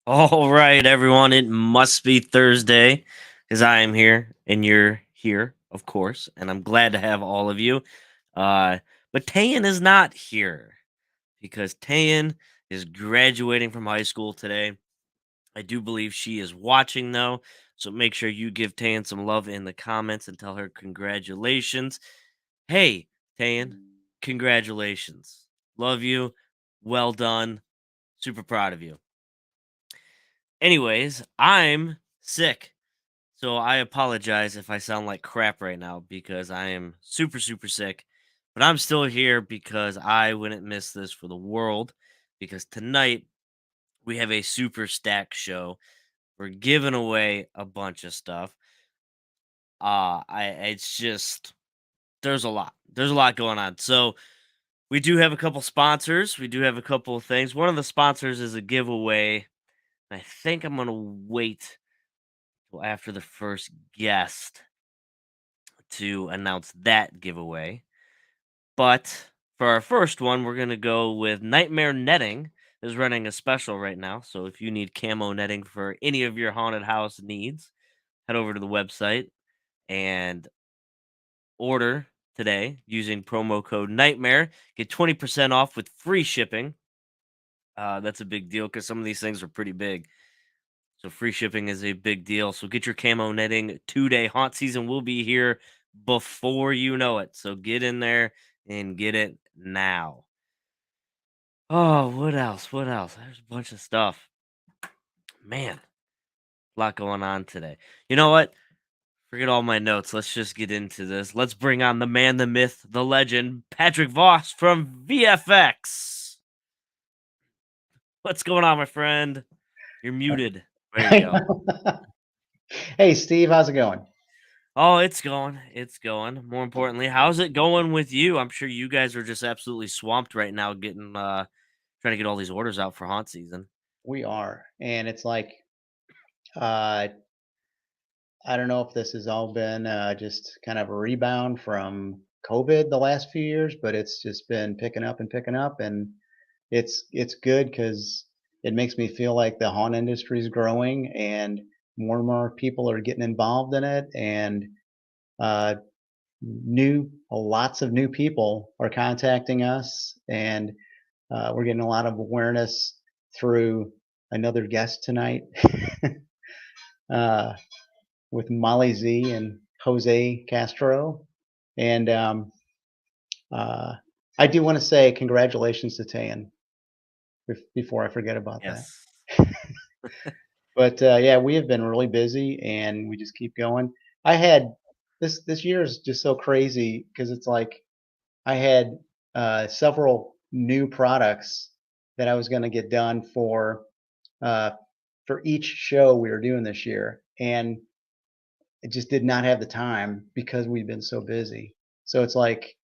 All right, everyone. It must be Thursday because I am here and you're here, of course, and I'm glad to have all of you. Uh, but Tayan is not here because Tayan is graduating from high school today. I do believe she is watching though, so make sure you give Tayan some love in the comments and tell her congratulations. Hey, Tayan, congratulations. Love you. Well done. Super proud of you. Anyways, I'm sick. So I apologize if I sound like crap right now because I am super, super sick. But I'm still here because I wouldn't miss this for the world. Because tonight we have a super stack show. We're giving away a bunch of stuff. It's just there's a lot. There's a lot going on. So we do have a couple sponsors. We do have a couple of things. One of the sponsors is a giveaway. I think I'm gonna wait till after the first guest to announce that giveaway. But for our first one, we're going to go with Nightmare Netting is running a special right now. So if you need camo netting for any of your haunted house needs, head over to the website and order today using promo code Nightmare. Get 20% off with free shipping. That's a big deal because some of these things are pretty big. So free shipping is a big deal. So get your camo netting today. Haunt season will be here before you know it. So get in there and get it now. Oh, what else? What else? There's a bunch of stuff. Man, a lot going on today. You know what? Forget all my notes. Let's just get into this. Let's bring on the man, the myth, the legend, Patrick Voss from VFX. What's going on, my friend? You're muted. There you I go. know. Hey, Steve, how's it going? Oh, it's going. It's going. More importantly, how's it going with you? I'm sure you guys are just absolutely swamped right now getting trying to get all these orders out for haunt season. We are, and it's like uh, I don't know if this has all been just kind of a rebound from COVID the last few years, but it's just been picking up, and it's good because it makes me feel like the haunt industry is growing, and more people are getting involved in it, and uh, new lots of new people are contacting us, and we're getting a lot of awareness through another guest tonight uh, with Molly Z and Jose Castro. And uh, I do want to say congratulations to Tan before I forget about that. Yes. But yeah, we have been really busy and we just keep going. I had this year is just so crazy because it's like I had several new products that I was going to get done uh, for each show we were doing this year, and it just did not have the time because we've been so busy. So it's like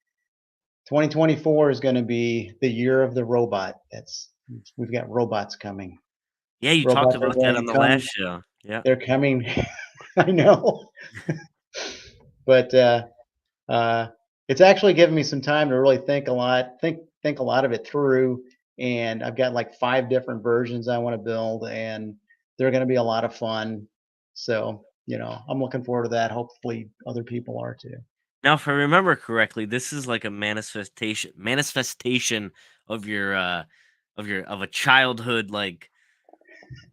2024 is going to be the year of the robot. That's we've got robots coming. Yeah, you talked Robots are about that going on to the come. last show. Yeah. They're coming. I know, but uh, it's actually given me some time to really think a lot of it through. And I've got like 5 different versions I want to build, and they're going to be a lot of fun. So I'm looking forward to that. Hopefully, other people are too. Now, if I remember correctly, this is like a manifestation of a childhood like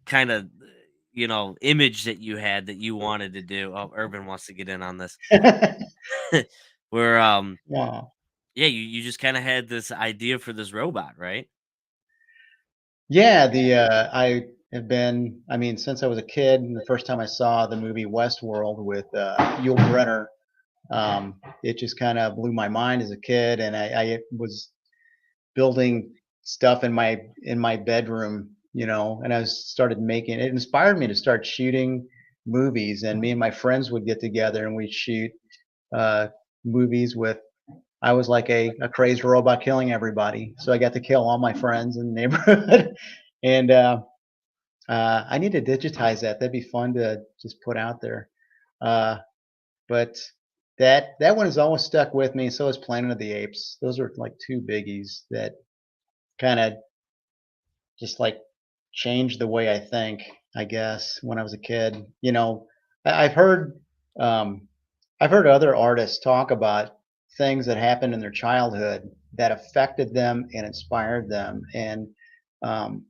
kind of image that you had that you wanted to do. Oh, Urban wants to get in on this. Where Wow. yeah, you just kind of had this idea for this robot, right? Yeah, I have been. I mean, since I was a kid, and the first time I saw the movie Westworld with Yul Brynner, it just kind of blew my mind as a kid, and I was building stuff in my bedroom, and I started making it inspired me to start shooting movies, and me and my friends would get together and we'd shoot uh, movies with. I was like a crazed robot killing everybody, so I got to kill all my friends in the neighborhood, and I need to digitize that. That'd be fun to just put out there. Uh, but that one has always stuck with me. So is Planet of the Apes. Those are like two biggies that kind of just like changed the way I think, I guess, when I was a kid. You know, I've heard um, I've heard other artists talk about things that happened in their childhood that affected them and inspired them and um,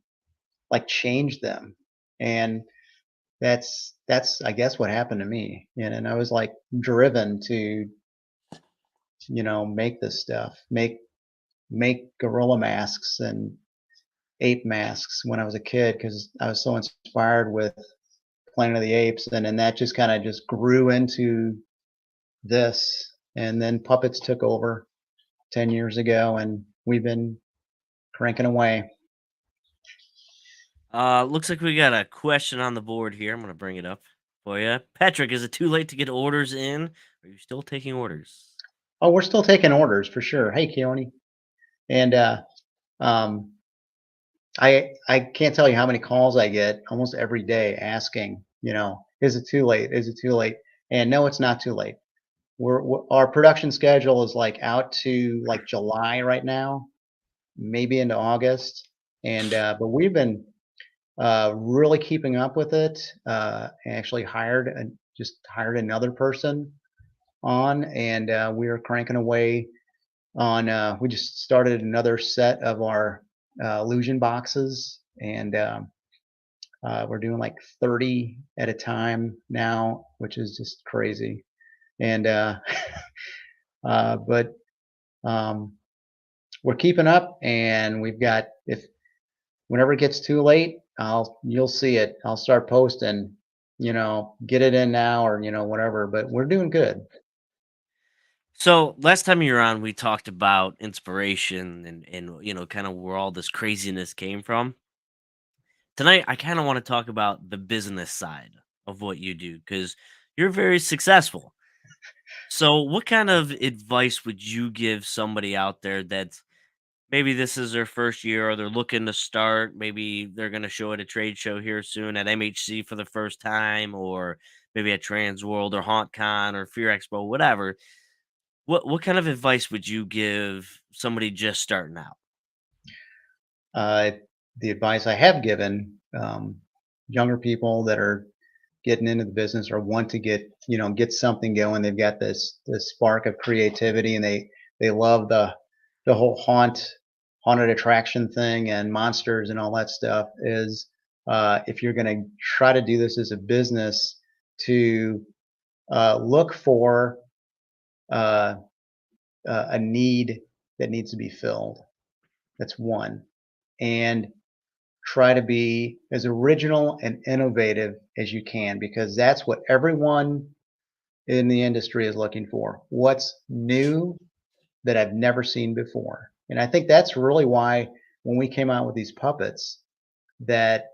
like changed them. And that's I guess what happened to me. And I was like driven to, make this stuff, make gorilla masks and ape masks when I was a kid because I was so inspired with Planet of the Apes, and then that just kind of just grew into this, and then puppets took over 10 years ago, and we've been cranking away. Looks like we got a question on the board here. I'm gonna bring it up for you. Patrick, is it too late to get orders in? Are you still taking orders? Oh, we're still taking orders for sure. Hey, Keone, and um, I can't tell you how many calls I get almost every day asking, is it too late? Is it too late? And no, it's not too late. Our production schedule is like out to like July right now, maybe into August, and but we've been really keeping up with it. Actually just hired another person on, and we are cranking away on. We just started another set of our illusion boxes, and we're doing like 30 at a time now, which is just crazy. And but um, we're keeping up, and we've got if whenever it gets too late, you'll see it. I'll start posting, get it in now or whatever. But we're doing good. So last time you were on, we talked about inspiration and kind of where all this craziness came from. Tonight, I kind of want to talk about the business side of what you do because you're very successful. So, what kind of advice would you give somebody out there that's maybe this is their first year or they're looking to start? Maybe they're going to show at a trade show here soon at MHC for the first time, or maybe at Trans World or HauntCon or Fear Expo, whatever. What kind of advice would you give somebody just starting out? Uh, the advice I have given younger people that are getting into the business or want to get something going. They've got this spark of creativity, and they love the whole haunted attraction thing and monsters and all that stuff. Is if you're going to try to do this as a business, to look for uh, a need that needs to be filled. That's one, and try to be as original and innovative as you can because that's what everyone in the industry is looking for. What's new that I've never seen before? And I think that's really why when we came out with these puppets that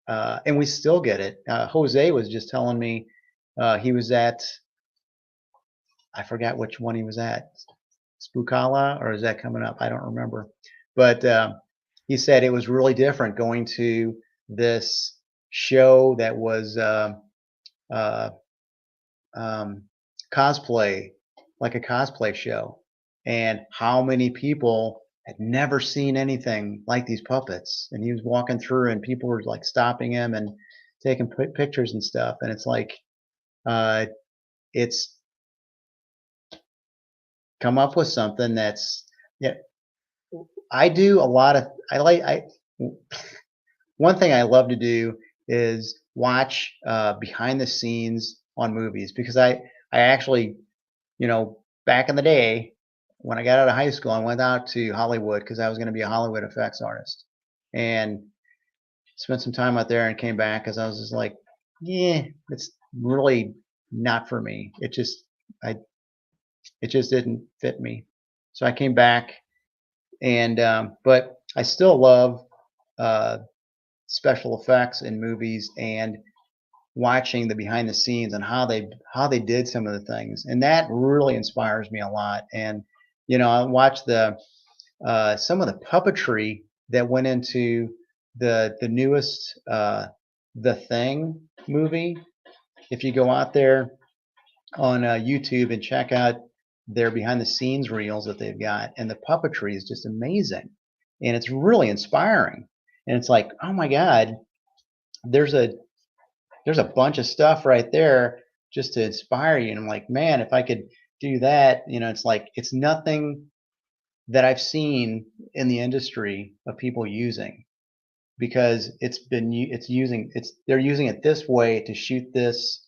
and we still get it. Jose was just telling me he was at I forgot which one he was at. Spookala, or is that coming up? I don't remember. But he said it was really different going to this show that was uh, um, cosplay, like a cosplay show, and how many people had never seen anything like these puppets. And he was walking through, and people were like stopping him and taking pictures and stuff. And it's like, uh, it's come up with something that's, yeah. I do a lot of, I like, one thing I love to do is watch behind the scenes on movies because I actually, back in the day when I got out of high school, I went out to Hollywood because I was going to be a Hollywood effects artist and spent some time out there and came back because I was just like, yeah, it's really not for me. I, it just didn't fit me. So I came back and, but I still love uh, special effects in movies and watching the behind the scenes and how they did some of the things, and that really inspires me a lot. And I watch the some of the puppetry that went into the newest The Thing movie. If you go out there on YouTube and check out their behind the scenes reels that they've got, and the puppetry is just amazing, and it's really inspiring. And it's like, oh my God, there's a there's a bunch of stuff right there just to inspire you. And I'm like, man, if I could do that, it's like it's nothing that I've seen in the industry of people using, because they're using it this way to shoot this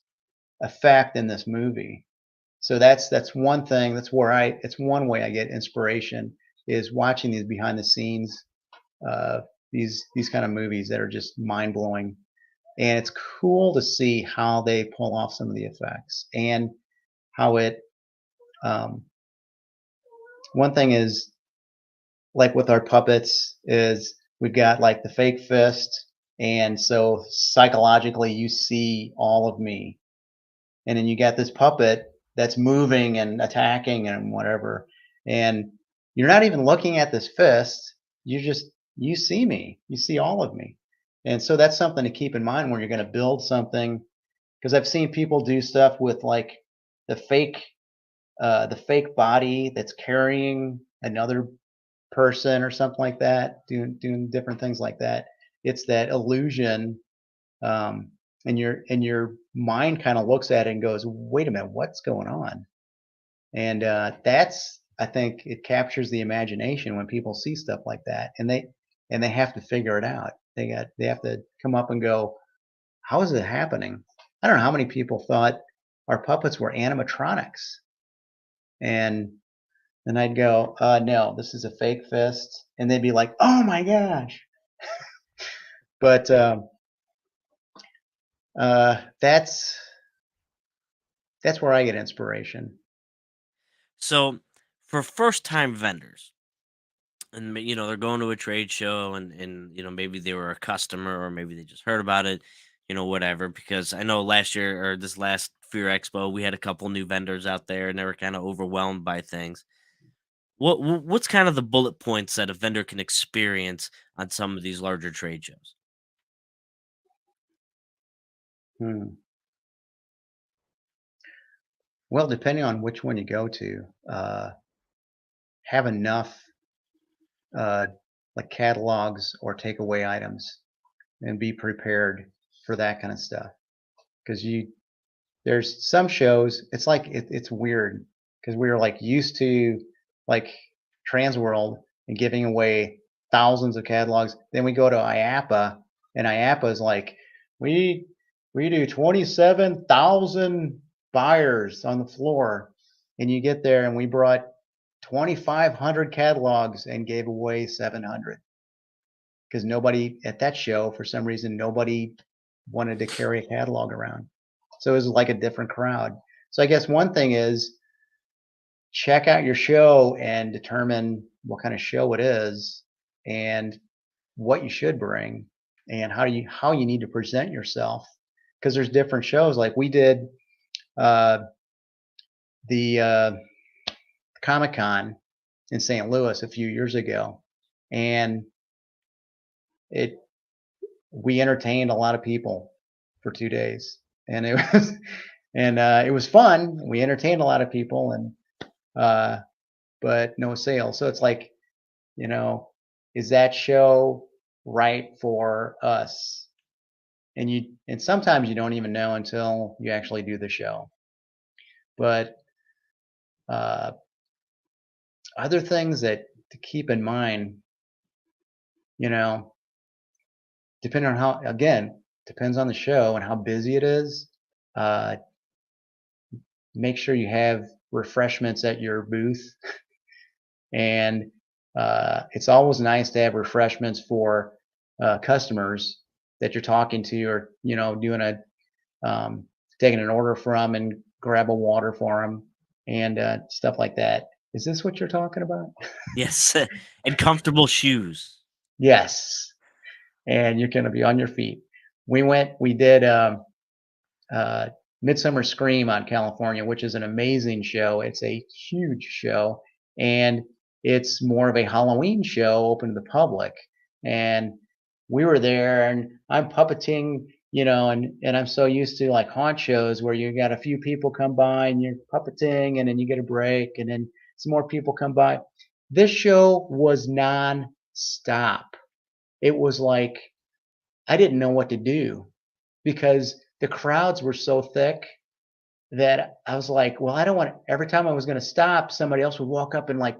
effect in this movie. So that's one thing. It's one way I get inspiration, is watching these behind the scenes, uh, these kind of movies that are just mind blowing. And it's cool to see how they pull off some of the effects, and how it. Um, one thing is, like with our puppets, is we've got like the fake fist, and so psychologically you see all of me, and then you got this puppet that's moving and attacking and whatever, and you're not even looking at this fist. You see me, you see all of me. And so that's something to keep in mind when you're going to build something, because I've seen people do stuff with like the fake the fake body that's carrying another person or something like that, doing different things like that. It's that illusion, and your mind kind of looks at it and goes, "Wait a minute, what's going on?" And that's, I think, it captures the imagination when people see stuff like that, and they have to figure it out. They have to come up and go, "How is it happening?" I don't know how many people thought our puppets were animatronics, and then I'd go, no, this is a fake fist," and they'd be like, "Oh my gosh!" But that's where I get inspiration. So for first time vendors, and they're going to a trade show, and maybe they were a customer, or maybe they just heard about it, whatever, because I know last year, or this last Fear Expo, we had a couple new vendors out there and they were kind of overwhelmed by things. What's kind of the bullet points that a vendor can experience on some of these larger trade shows? Hmm. Well, depending on which one you go to, have enough uh, like catalogs or takeaway items, and be prepared for that kind of stuff. Because there's some shows, it's like it's weird, because we were like used to like Trans World and giving away thousands of catalogs. Then we go to IAPA, and IAPA is like, we we do 27,000 buyers on the floor, and you get there and we brought 2,500 catalogs and gave away 700, because nobody at that show, for some reason, nobody wanted to carry a catalog around. So it was like a different crowd. So I guess one thing is, check out your show and determine what kind of show it is, and what you should bring, and how you need to present yourself, because there's different shows. Like we did uh, the Comic Con in St. Louis a few years ago, and it we entertained a lot of people for 2 days, and it was it was fun. We entertained a lot of people, and uh, but no sales. So it's like, you know, is that show right for us? And sometimes you don't even know until you actually do the show. But uh, other things that to keep in mind, you know, depending on how, again, depends on the show and how busy it is. Uh, make sure you have refreshments at your booth, and it's always nice to have refreshments for customers that you're talking to, or doing a um, taking an order from, and grab a water for them, and stuff like that. Is this what you're talking about? Yes, and comfortable shoes. Yes, and you're going to be on your feet. We did uh, Midsummer Scream on California, which is an amazing show. It's a huge show, and it's more of a Halloween show open to the public. And we were there, and I'm puppeting, and I'm so used to like haunt shows where you got a few people come by and you're puppeting, and then you get a break, and then some more people come by. This show was non-stop. it was like I didn't know what to do because the crowds were so thick that I was like, well, I don't want every time I was going to stop, somebody else would walk up and like,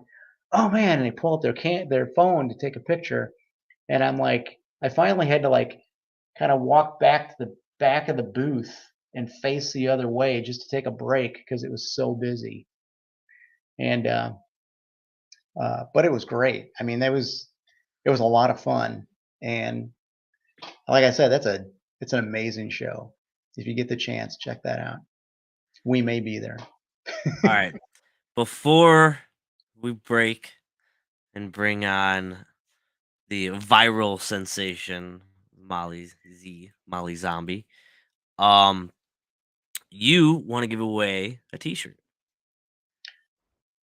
oh man, and they pull up their phone to take a picture, and I'm like, I finally had to like kind of walk back to the back of the booth and face the other way just to take a break because it was so busy. And but it was great. I mean, it was a lot of fun, and like I said, it's an amazing show. If you get the chance, check that out. We may be there. All right. Before we break and bring on the viral sensation, Molly Zombie, um, you want to give away a T-shirt.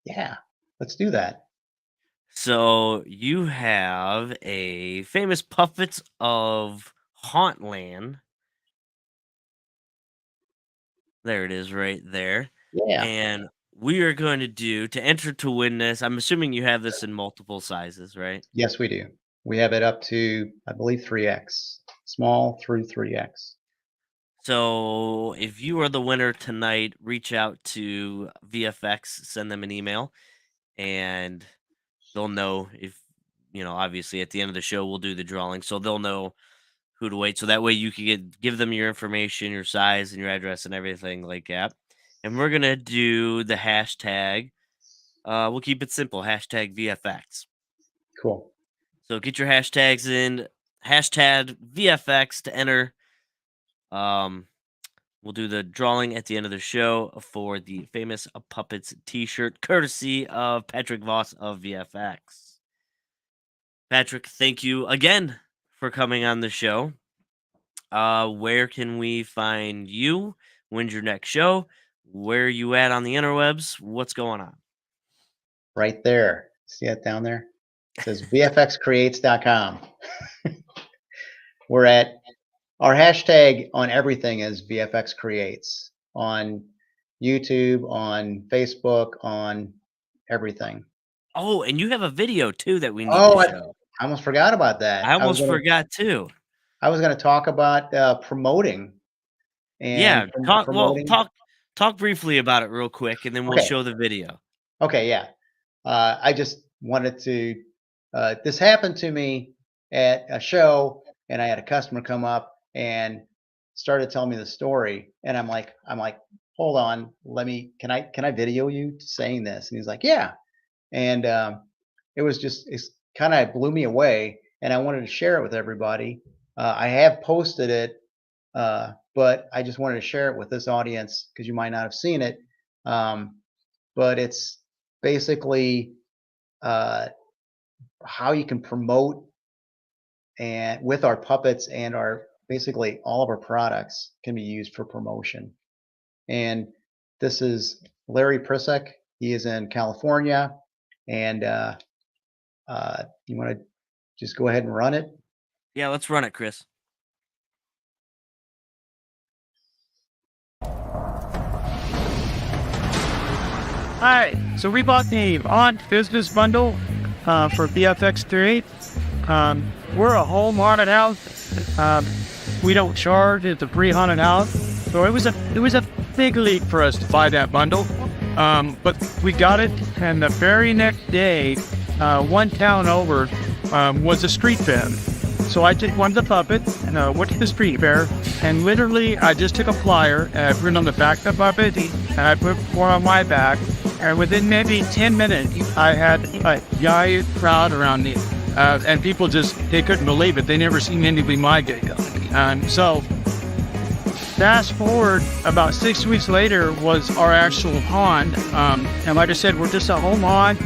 Yeah, let's do that. So you have a famous Puppets of Hauntland. There it is right there. Yeah. And we are going to do to enter to win this. I'm assuming you have this in multiple sizes, right? Yes, we do. We have it up to, I believe, 3X, small through 3X. So if you are the winner tonight, reach out to VFX, send them an email, and they'll know if, obviously at the end of the show, we'll do the drawing. So they'll know who to wait. So that way you can give them your information, your size, and your address and everything like that. And we're going to do the hashtag. We'll keep it simple. Hashtag VFX. Cool. So get your hashtags in. Hashtag VFX to enter. We'll do the drawing at the end of the show for the famous Puppets T-shirt, courtesy of Patrick Voss of VFX. Patrick, thank you again for coming on the show. Where can we find you? When's your next show? Where are you at on the interwebs? What's going on? Right there. See that down there? It says vfxcreates.com. We're at our hashtag on everything is VFX Creates on YouTube, on Facebook, on everything. Oh, and you have a video too that we need Oh, to I show. almost forgot about that. I almost forgot too. I was going to talk about promoting Yeah, and well, promoting. talk briefly about it real quick, and then we'll Okay. show the video. Okay, yeah. I just wanted to. This happened to me at a show, and I had a customer come up and started telling me the story, and I'm like, hold on, can I video you saying this? And he's like, yeah, and it's kind of blew me away, and I wanted to share it with everybody. I have posted it, but I just wanted to share it with this audience because you might not have seen it. But it's basically how you can promote and with our puppets and our basically all of our products can be used for promotion. And this is Larry Prisek. He is in California, and you want to just go ahead and run it? Yeah, let's run it, Chris. Hi, so we bought the On Business Bundle for VFX 38. We're a home haunted house. We don't charge. It's a free haunted house. So it was a big leap for us to buy that bundle. But we got it, and the very next day, one town over was a street fair. So I took one of the puppets and went to the street fair, and literally I just took a flyer and I put it on the back of the puppet, and I put one on my back, and within maybe 10 minutes, I had a giant crowd around me. And people they couldn't believe it. They never seen anything like it. So fast forward, about 6 weeks later was our actual haunt. And like I said, we're just a home haunt.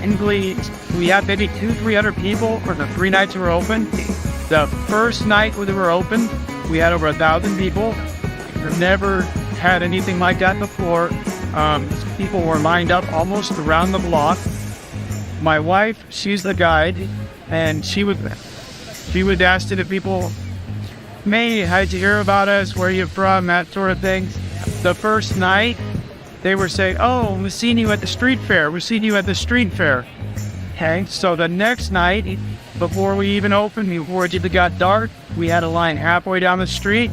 And we had maybe 200-300 people for the 3 nights we were open. The first night we were open, we had over 1,000 people. We've never had anything like that before. People were lined up almost around the block. My wife, she's the guide, and she would ask the people, "Hey, how'd you hear about us? Where are you from?" That sort of thing. The first night, they were saying, "Oh, we've seen you at the street fair. We've seen you at the street fair." Okay, so the next night, before we even opened, before it even got dark, we had a line halfway down the street,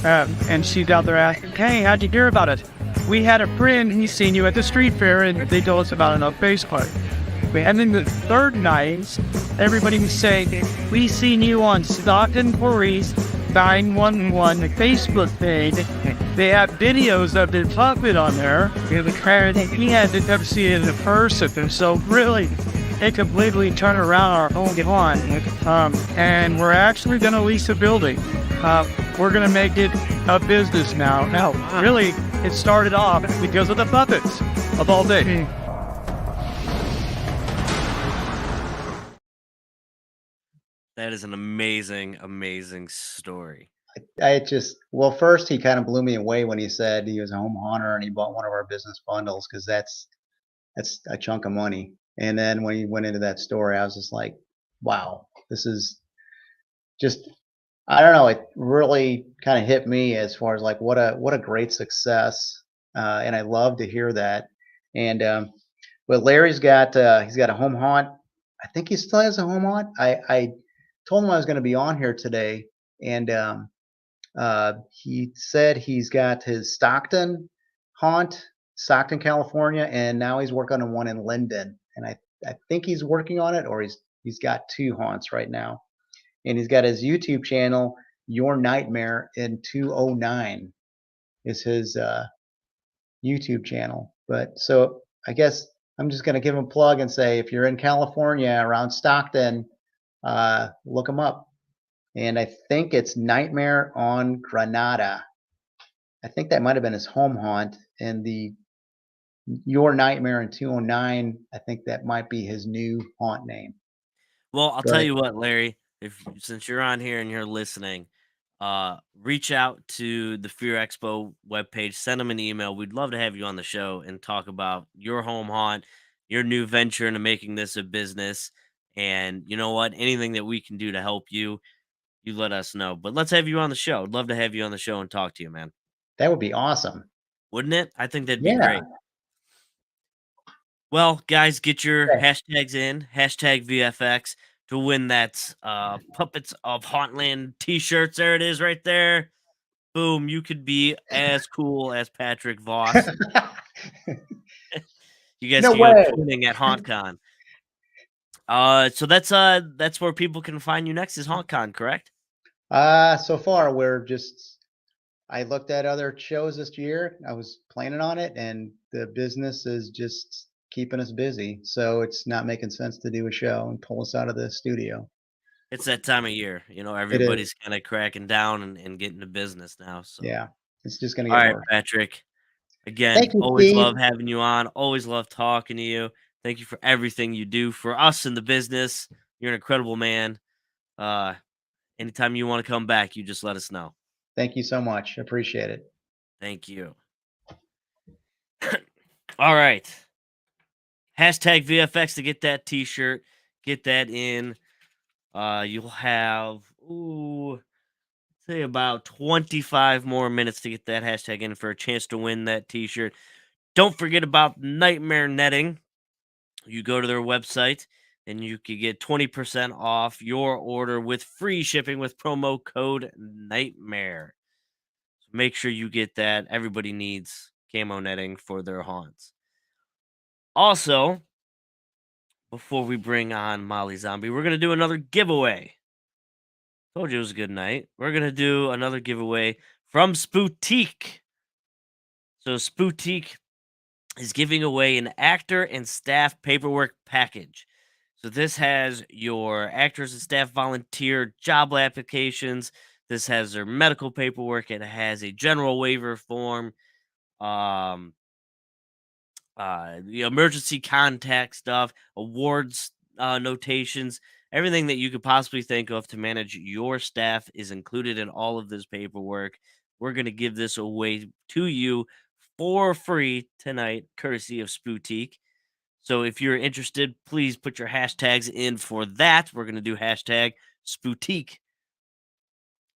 and she's out there asking, "Hey, how'd you hear about it?" We had a friend, he's seen you at the street fair, and they told us about it on Facebook. And then the third night, everybody was saying, "We seen you on Stockton Police 911 Facebook page. They have videos of the puppet on there. And he had to come see it in person." So really, it completely turned around our whole lawn. And we're actually going to lease a building. We're going to make it a business now. Now, really, it started off because of the puppets of all day. That is an amazing, amazing story. Well, first he kind of blew me away when he said he was a home haunter and he bought one of our business bundles, because that's a chunk of money. And then when he went into that story, I was just like, wow, this is just, I don't know, it really kind of hit me as far as like what a great success. And I love to hear that. And but Larry's got he's got a home haunt. I think he still has a home haunt. I told him I was going to be on here today, and he said he's got his Stockton haunt, Stockton, California, and now he's working on one in Linden. And I think he's working on it, or he's got two haunts right now. And he's got his YouTube channel, Your Nightmare in 209 is his YouTube channel. But so I guess I'm just going to give him a plug and say, if you're in California around Stockton, look him up. And I think it's Nightmare on Granada. I think that might have been his home haunt. And the Your Nightmare in 209, I think that might be his new haunt name. Well, I'll tell you what, Larry, since you're on here and you're listening, reach out to the Fear Expo webpage, send them an email. We'd love to have you on the show and talk about your home haunt, your new venture into making this a business. And you know what? Anything that we can do to help you, you let us know. But let's have you on the show. I'd love to have you on the show and talk to you, man. That would be awesome. Wouldn't it? I think that'd be great. Well, guys, get your hashtags in, hashtag VFX, to win that Puppets of Hauntland t-shirts. There it is right there. Boom, you could be as cool as Patrick Voss. You guys can go tuning at HauntCon. So that's where people can find you next is HauntCon, correct? So far I looked at other shows this year. I was planning on it, and the business is just keeping us busy. So it's not making sense to do a show and pull us out of the studio. It's that time of year. You know, everybody's kind of cracking down and getting to business now. So yeah, it's just going to get worse. Patrick. Again, always love having you on. Always love talking to you. Thank you for everything you do for us in the business. You're an incredible man. Anytime you want to come back, you just let us know. Thank you so much. Appreciate it. Thank you. All right. Hashtag VFX to get that t-shirt. Get that in. You'll have, say about 25 more minutes to get that hashtag in for a chance to win that t-shirt. Don't forget about Nightmare Netting. You go to their website and you can get 20% off your order with free shipping with promo code Nightmare. So make sure you get that. Everybody needs camo netting for their haunts. Also, before we bring on Molly Zombie, we're going to do another giveaway. Told you it was a good night. We're going to do another giveaway from Spootique. So Spootique is giving away an actor and staff paperwork package. So this has your actors and staff volunteer job applications. This has their medical paperwork. It has a general waiver form. The emergency contact stuff, awards notations, everything that you could possibly think of to manage your staff is included in all of this paperwork. We're going to give this away to you for free tonight, courtesy of Spootique. So if you're interested, please put your hashtags in for that. We're going to do hashtag Spootique.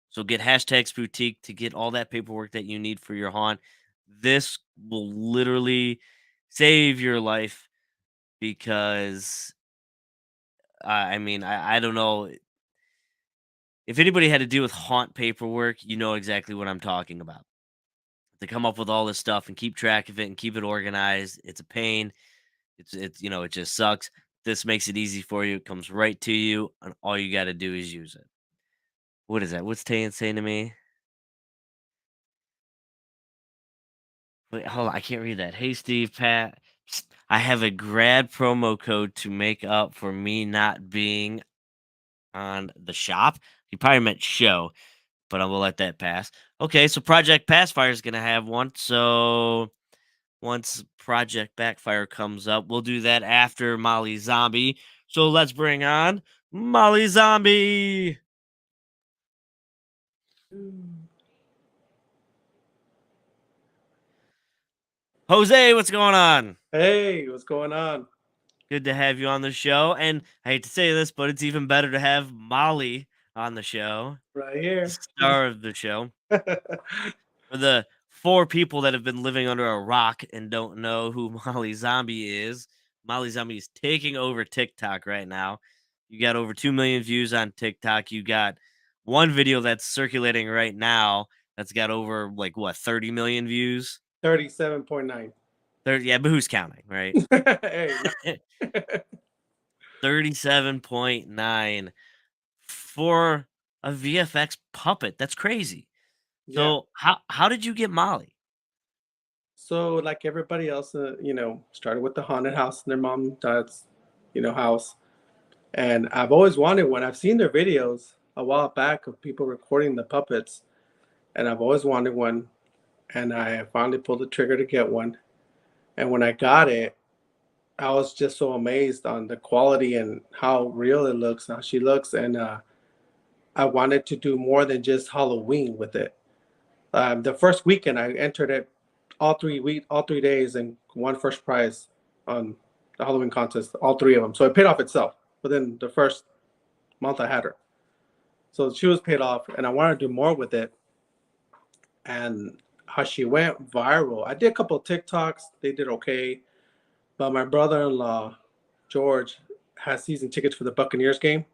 So get hashtag Spootique to get all that paperwork that you need for your haunt. This will literally save your life because I mean, I don't know if anybody had to deal with haunt paperwork, you know exactly what I'm talking about. To come up with all this stuff and keep track of it and keep it organized, it's a pain. It's it just sucks. This makes it easy for you. It comes right to you, and all you got to do is use it. What is that? What's Tayan saying to me? Wait, hold on. I can't read that. Hey, Steve, Pat. I have a grad promo code to make up for me not being on the shop. He probably meant show, but I will let that pass. Okay, so Project Passfire is going to have one. So once Project Backfire comes up, we'll do that after Molly Zombie. So let's bring on Molly Zombie. Jose, what's going on? Hey, what's going on? Good to have you on the show. And I hate to say this, but it's even better to have Molly on the show, Right the here. star of the show. For the 4 people that have been living under a rock and don't know who Molly Zombie is taking over TikTok right now. You got over 2 million views on TikTok. You got one video that's circulating right now that's got over 30 million views. 37.9. 30, yeah, but who's counting, right? Hey, 37.9 for a VFX puppet. That's crazy. yeah. So how did you get Molly? So like everybody else, started with the haunted house in their mom and dad's, house. And I've always wanted one. I've seen their videos a while back of people recording the puppets, and I've always wanted one. And I finally pulled the trigger to get one. And when I got it, I was just so amazed on the quality and how real it looks, how she looks, and I wanted to do more than just Halloween with it. The first weekend, I entered it all 3 days, and won first prize on the Halloween contest, all 3 of them. So it paid off itself within the first month I had her. So she was paid off, and I wanted to do more with it. And how she went viral, I did a couple of TikToks. They did okay, but my brother-in-law George has season tickets for the Buccaneers game,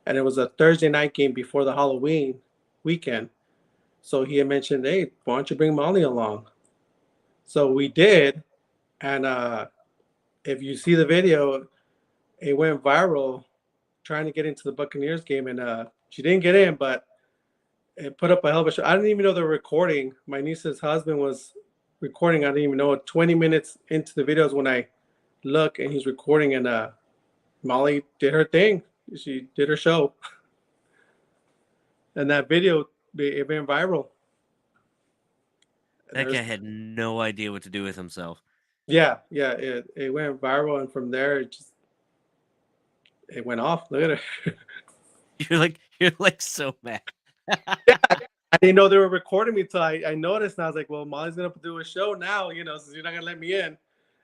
and it was a Thursday night game before the Halloween weekend. So he had mentioned, hey, why don't you bring Molly along? So we did. And if you see the video, it went viral trying to get into the Buccaneers game. And she didn't get in, but it put up a hell of a show. I didn't even know they were recording. My niece's husband was recording. I didn't even know it. 20 minutes into the videos when I look and he's recording, and Molly did her thing. She did her show. And that video, it went viral. That guy had no idea what to do with himself. Yeah, it went viral, and from there it went off. Look at it. You're like so mad. Yeah, I didn't know they were recording me till I noticed, and I was like, well, Molly's gonna do a show now, since you're not gonna let me in.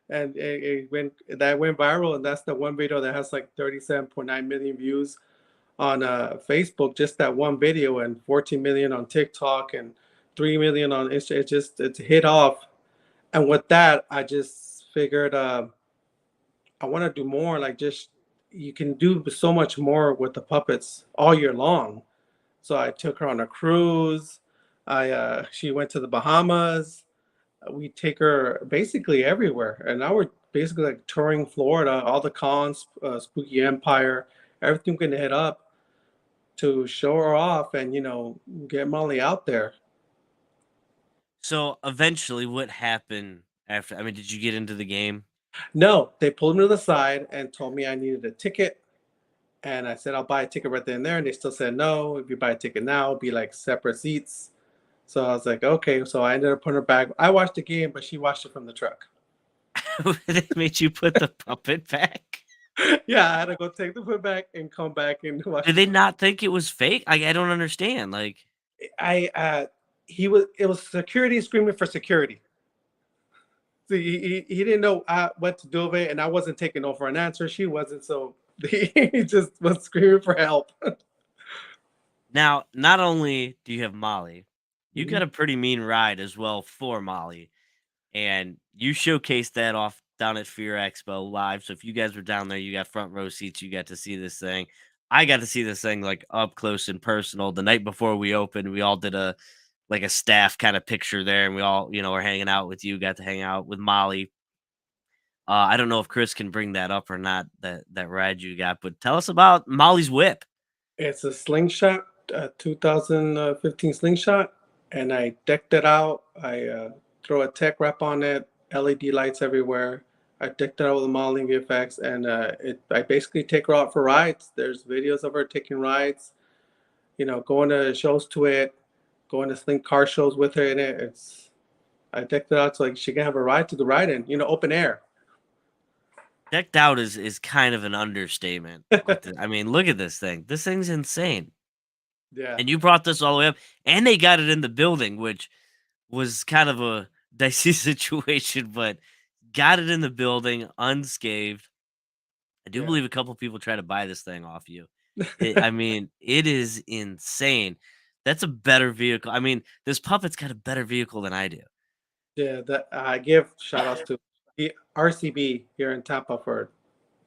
And it went viral, and that's the one video that has like 37.9 million views on Facebook, just that one video, and 14 million on TikTok, and 3 million on Insta. It's hit off. And with that, I just figured I want to do more. Like, just you can do so much more with the puppets all year long. So I took her on a cruise. She went to the Bahamas. We take her basically everywhere, and now we're basically like touring Florida, all the cons, Spooky Empire, everything we're gonna hit up to show her off and get Molly out there. So eventually, what happened after? I mean, did you get into the game? No, they pulled me to the side and told me I needed a ticket. And I said, I'll buy a ticket right then and there. And they still said, no, if you buy a ticket now, it'll be like separate seats. So I was like, okay. So I ended up putting her back. I watched the game, but she watched it from the truck. They made you put the puppet back? Yeah, I had to go take the put back and come back and watch. Did they not think it was fake? I don't understand. Like, it was security screaming for security. So he didn't know what to do with it, and I wasn't taking no for an answer. She wasn't, so he just was screaming for help. now, not only do you have Molly, you Mhm. got a pretty mean ride as well for Molly, and you showcased that off down at Fear Expo live. So if you guys were down there, you got front row seats. You got to see this thing. I got to see this thing like up close and personal. The night before we opened, we all did a like a staff kind of picture there, and we all, were hanging out with you. Got to hang out with Molly. I don't know if Chris can bring that up or not. That ride you got, but tell us about Molly's whip. It's a slingshot, 2015 slingshot, and I decked it out. I throw a tech wrap on it, LED lights everywhere. I decked it out with Molly VFX, and I basically take her out for rides. There's videos of her taking rides, going to shows to it, going to sling car shows with her in it. I decked it out so like she can have a ride to the ride in, open air. Decked out is kind of an understatement. I mean, look at this thing. This thing's insane. Yeah. And you brought this all the way up, and they got it in the building, which was kind of a dicey situation, but got it in the building unscathed. I do Yeah. believe a couple people try to buy this thing off you. I mean, it is insane. That's a better vehicle. I mean, this puppet's got a better vehicle than I do. Yeah, that I give shout outs to the RCB here in Tampa for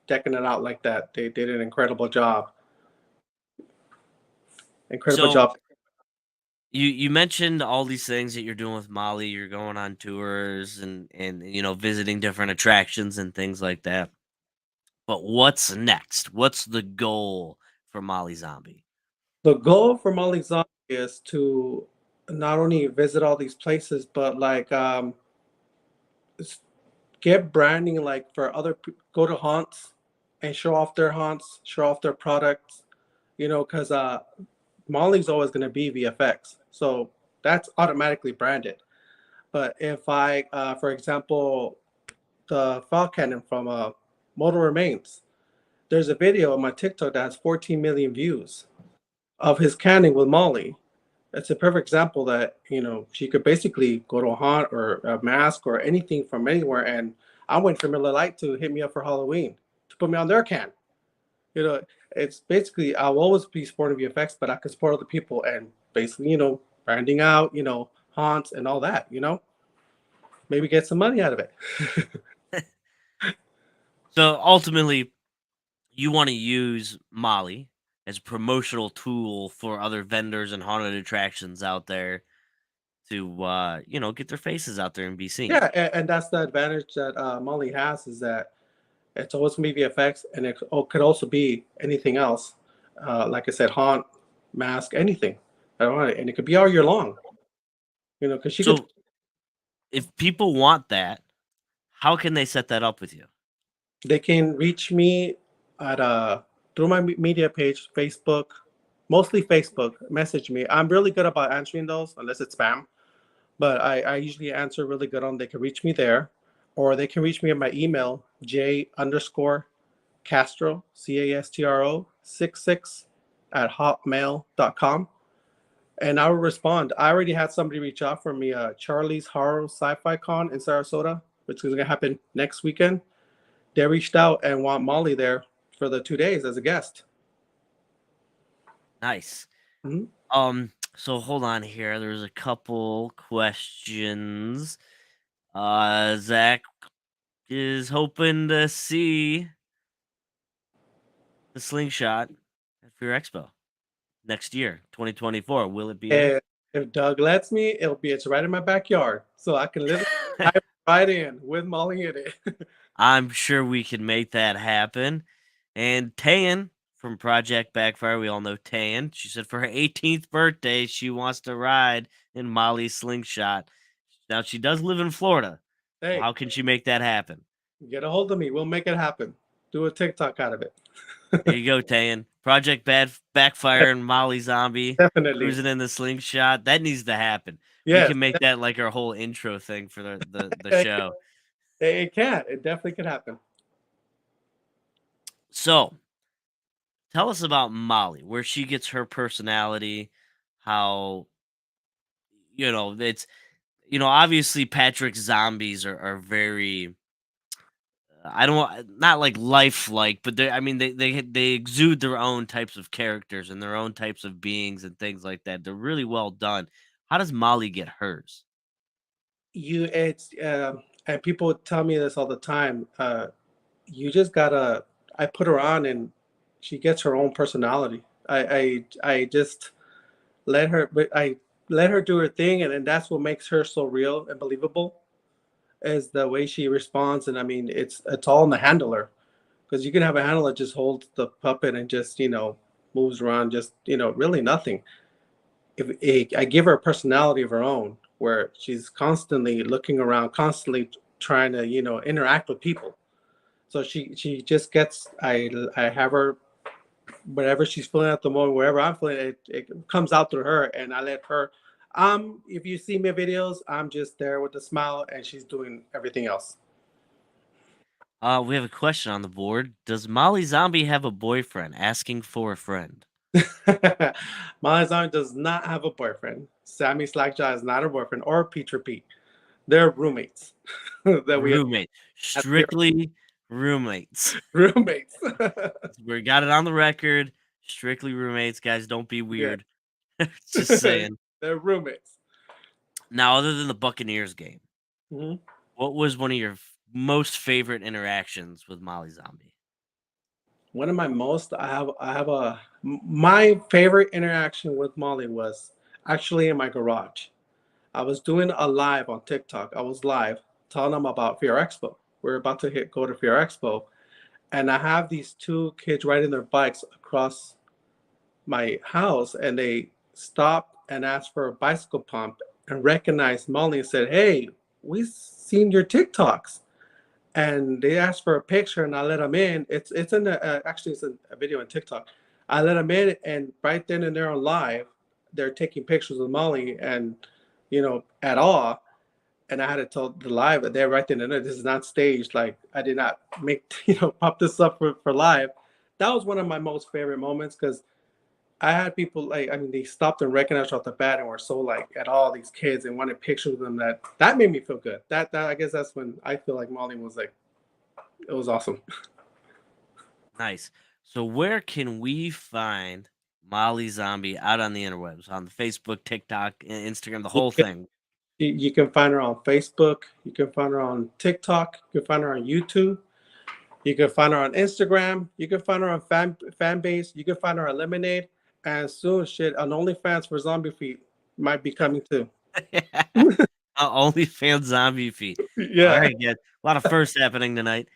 decking it out like that. They did an incredible job. Incredible So job. you mentioned all these things that you're doing with Molly. You're going on tours and visiting different attractions and things like that. But what's next? What's the goal for Molly Zombie? The goal for Molly Zombie is to not only visit all these places, but like get branding like for other go to haunts and show off their haunts, show off their products, because Molly's always going to be VFX. So that's automatically branded. But if I, for example, the file cannon from Mortal Remains, there's a video on my TikTok that has 14 million views of his canning with Molly. It's a perfect example that, she could basically go to a haunt or a mask or anything from anywhere. And I'm waiting for Miller Lite to hit me up for Halloween to put me on their can. It's basically, I'll always be supporting VFX, but I can support other people and basically, branding out, haunts and all that, maybe get some money out of it. So ultimately, you want to use Molly as a promotional tool for other vendors and haunted attractions out there to get their faces out there and be seen. Yeah, and that's the advantage that Molly has is that it's always gonna be VFX, and it could also be anything else. Like I said, haunt, mask, anything. And it could be all year long. Because she could. So if people want that, how can they set that up with you? They can reach me at through my media page, Facebook, mostly Facebook. Message me. I'm really good about answering those, unless it's spam. But I usually answer really good on. They can reach me there, or they can reach me at my email j_Castro CASTRO 66 at hotmail.com, and I will respond. I already had somebody reach out for me. Charlie's Horror Sci-Fi Con in Sarasota, which is gonna happen next weekend. They reached out and want Molly there for the 2 days as a guest. Nice. Mm-hmm. So hold on here. There's a couple questions. Zach is hoping to see the slingshot at Fear Expo next year, 2024. Will it be? If Doug lets me, it's right in my backyard, so I can literally dive right in with Molly in it. I'm sure we can make that happen. And Tan from Project Backfire, we all know Tan. She said for her 18th birthday, she wants to ride in Molly's slingshot. Now she does live in Florida. Hey, How can she make that happen? get a hold of me. We'll make it happen. Do a TikTok out of it. There you go, Tan. Project Backfire and Molly Zombie Definitely. cruising in the slingshot. That needs to happen. Yeah, We can make that like our whole intro thing for the show. It can. It definitely can happen. So, tell us about Molly, where she gets her personality, how it's obviously Patrick's zombies are very I don't not like lifelike, but they exude their own types of characters and their own types of beings and things like that. They're really well done. How does Molly get hers? It's and people tell me this all the time. You just gotta. I put her on, and she gets her own personality. I just let her, but I let her do her thing, and that's what makes her so real and believable. Is the way she responds, and I mean, it's all in the handler, because you can have a handler just holds the puppet and just moves around, just really nothing. If I give her a personality of her own, where she's constantly looking around, constantly trying to interact with people. So she just gets. I have her whatever she's feeling at the moment, wherever I'm feeling it comes out through her, and I let her. If you see my videos, I'm just there with a smile, and she's doing everything else. We have a question on the board. Does Molly Zombie have a boyfriend asking for a friend? Molly Zombie does not have a boyfriend. Sammy Slackjaw is not a boyfriend, or Peter Pete. They're roommates that we Roommate. have here. Strictly roommates. Roommates. We got it on the record. Strictly roommates, guys. Don't be Yeah. weird. Just saying. They're roommates. Now, other than the Buccaneers game, hmm what was one of your most favorite interactions with Molly Zombie? One of my most, my favorite interaction with Molly was actually in my garage. I was doing a live on TikTok. I was live telling them about Fear Expo. We're about to go to Fear Expo, and I have these two kids riding their bikes across my house, and they stopped and asked for a bicycle pump and recognized Molly and said, "Hey, we've seen your TikToks." And they asked for a picture, and I let them in. It's in the actually it's a video on TikTok. I let them in, and right then and there on live, they're taking pictures of Molly, and at all. And I had to tell the live that they're right then and there. This is not staged. Like, I did not make pop this up for live. That was one of my most favorite moments, because I had people, like, I mean, they stopped and recognized off the bat and were so like at all these kids and wanted pictures of them. That made me feel good. That I guess that's when I feel like Molly was like, it was awesome. Nice. So where can we find Molly Zombie out on the interwebs? On the Facebook, TikTok, Instagram, the You whole can, thing. you can find her on Facebook. You can find her on TikTok. You can find her on YouTube. You can find her on Instagram. You can find her on fan base. You can find her on Lemonade. And soon, shit, an OnlyFans for Zombie Feet might be coming too. OnlyFans Zombie Feet. All Yeah. right, yeah. A lot of firsts happening tonight.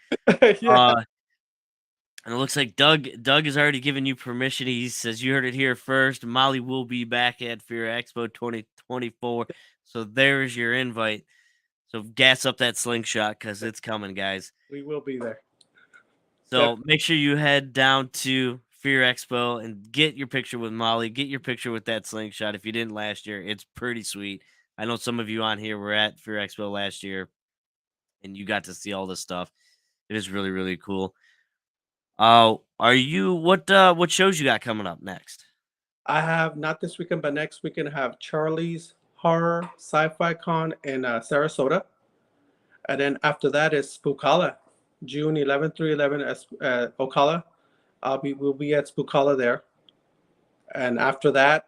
Yeah. And it looks like Doug has already given you permission. He says you heard it here first. Molly will be back at Fear Expo 2024. So there's your invite. So gas up that slingshot, because it's coming, guys. We will be there. So make sure you head down to Fear Expo and get your picture with Molly. Get your picture with that slingshot. If you didn't last year, it's pretty sweet. I know some of you on here were at Fear Expo last year, and you got to see all this stuff. It is really, really cool. Are you what shows you got coming up next? I have, not this weekend, but next weekend, I have Charlie's Horror Sci-Fi Con in Sarasota. And then after that is Spookala, June 11th through 11th at Ocala. We'll be at Spookala there. And after that,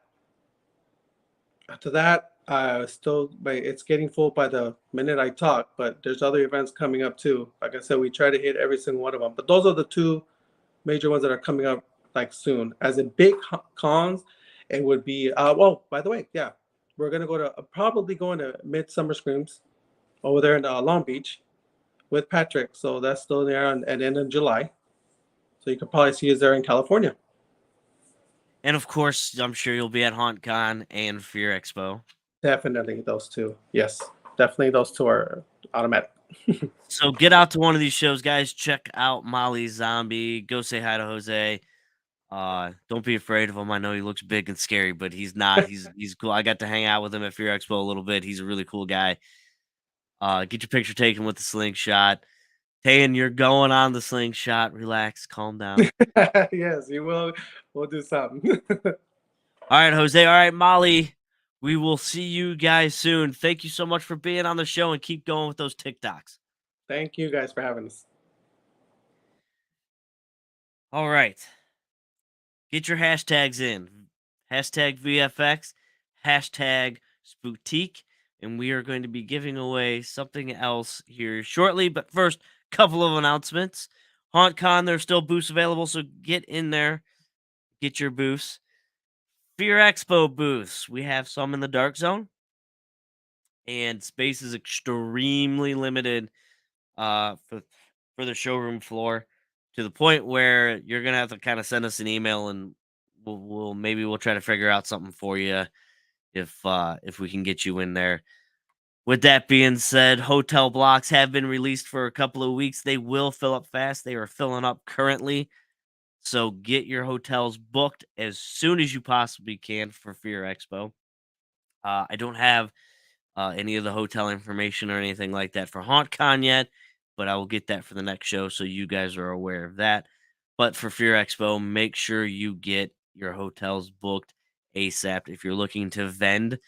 still, but it's getting full by the minute I talk. But there's other events coming up too. Like I said, we try to hit every single one of them. But those are the two major ones that are coming up like soon. As in big cons, it would be. Well, by the way, yeah, we're gonna probably going to Midsummer Screams over there in Long Beach with Patrick. So that's still there at the end of July. So you can probably see us there in California. And of course, I'm sure you'll be at HauntCon and Fear Expo. Definitely those two. Yes, definitely those two are automatic. So get out to one of these shows, guys. Check out Molly Zombie. Go say hi to Jose. Don't be afraid of him. I know he looks big and scary, but he's not. He's cool. I got to hang out with him at Fear Expo a little bit. He's a really cool guy. Get your picture taken with the slingshot. Tayan, you're going on the slingshot. Relax, calm down. Yes, you will. We'll do something. All right, Jose. All right, Molly. We will see you guys soon. Thank you so much for being on the show, and keep going with those TikToks. Thank you guys for having us. All right. Get your hashtags in. Hashtag VFX, hashtag Spootique. and we are going to be giving away something else here shortly. But first, couple of announcements. HauntCon, there's still booths available, so get in there, get your booths. Fear Expo booths, we have some in the dark zone, and space is extremely limited for the showroom floor, to the point where you're gonna have to kind of send us an email, and we'll try to figure out something for you if we can get you in there. With that being said, hotel blocks have been released for a couple of weeks. They will fill up fast. They are filling up currently. So get your hotels booked as soon as you possibly can for Fear Expo. I don't have any of the hotel information or anything like that for HauntCon yet, but I will get that for the next show so you guys are aware of that. But for Fear Expo, make sure you get your hotels booked ASAP. If you're looking to vend,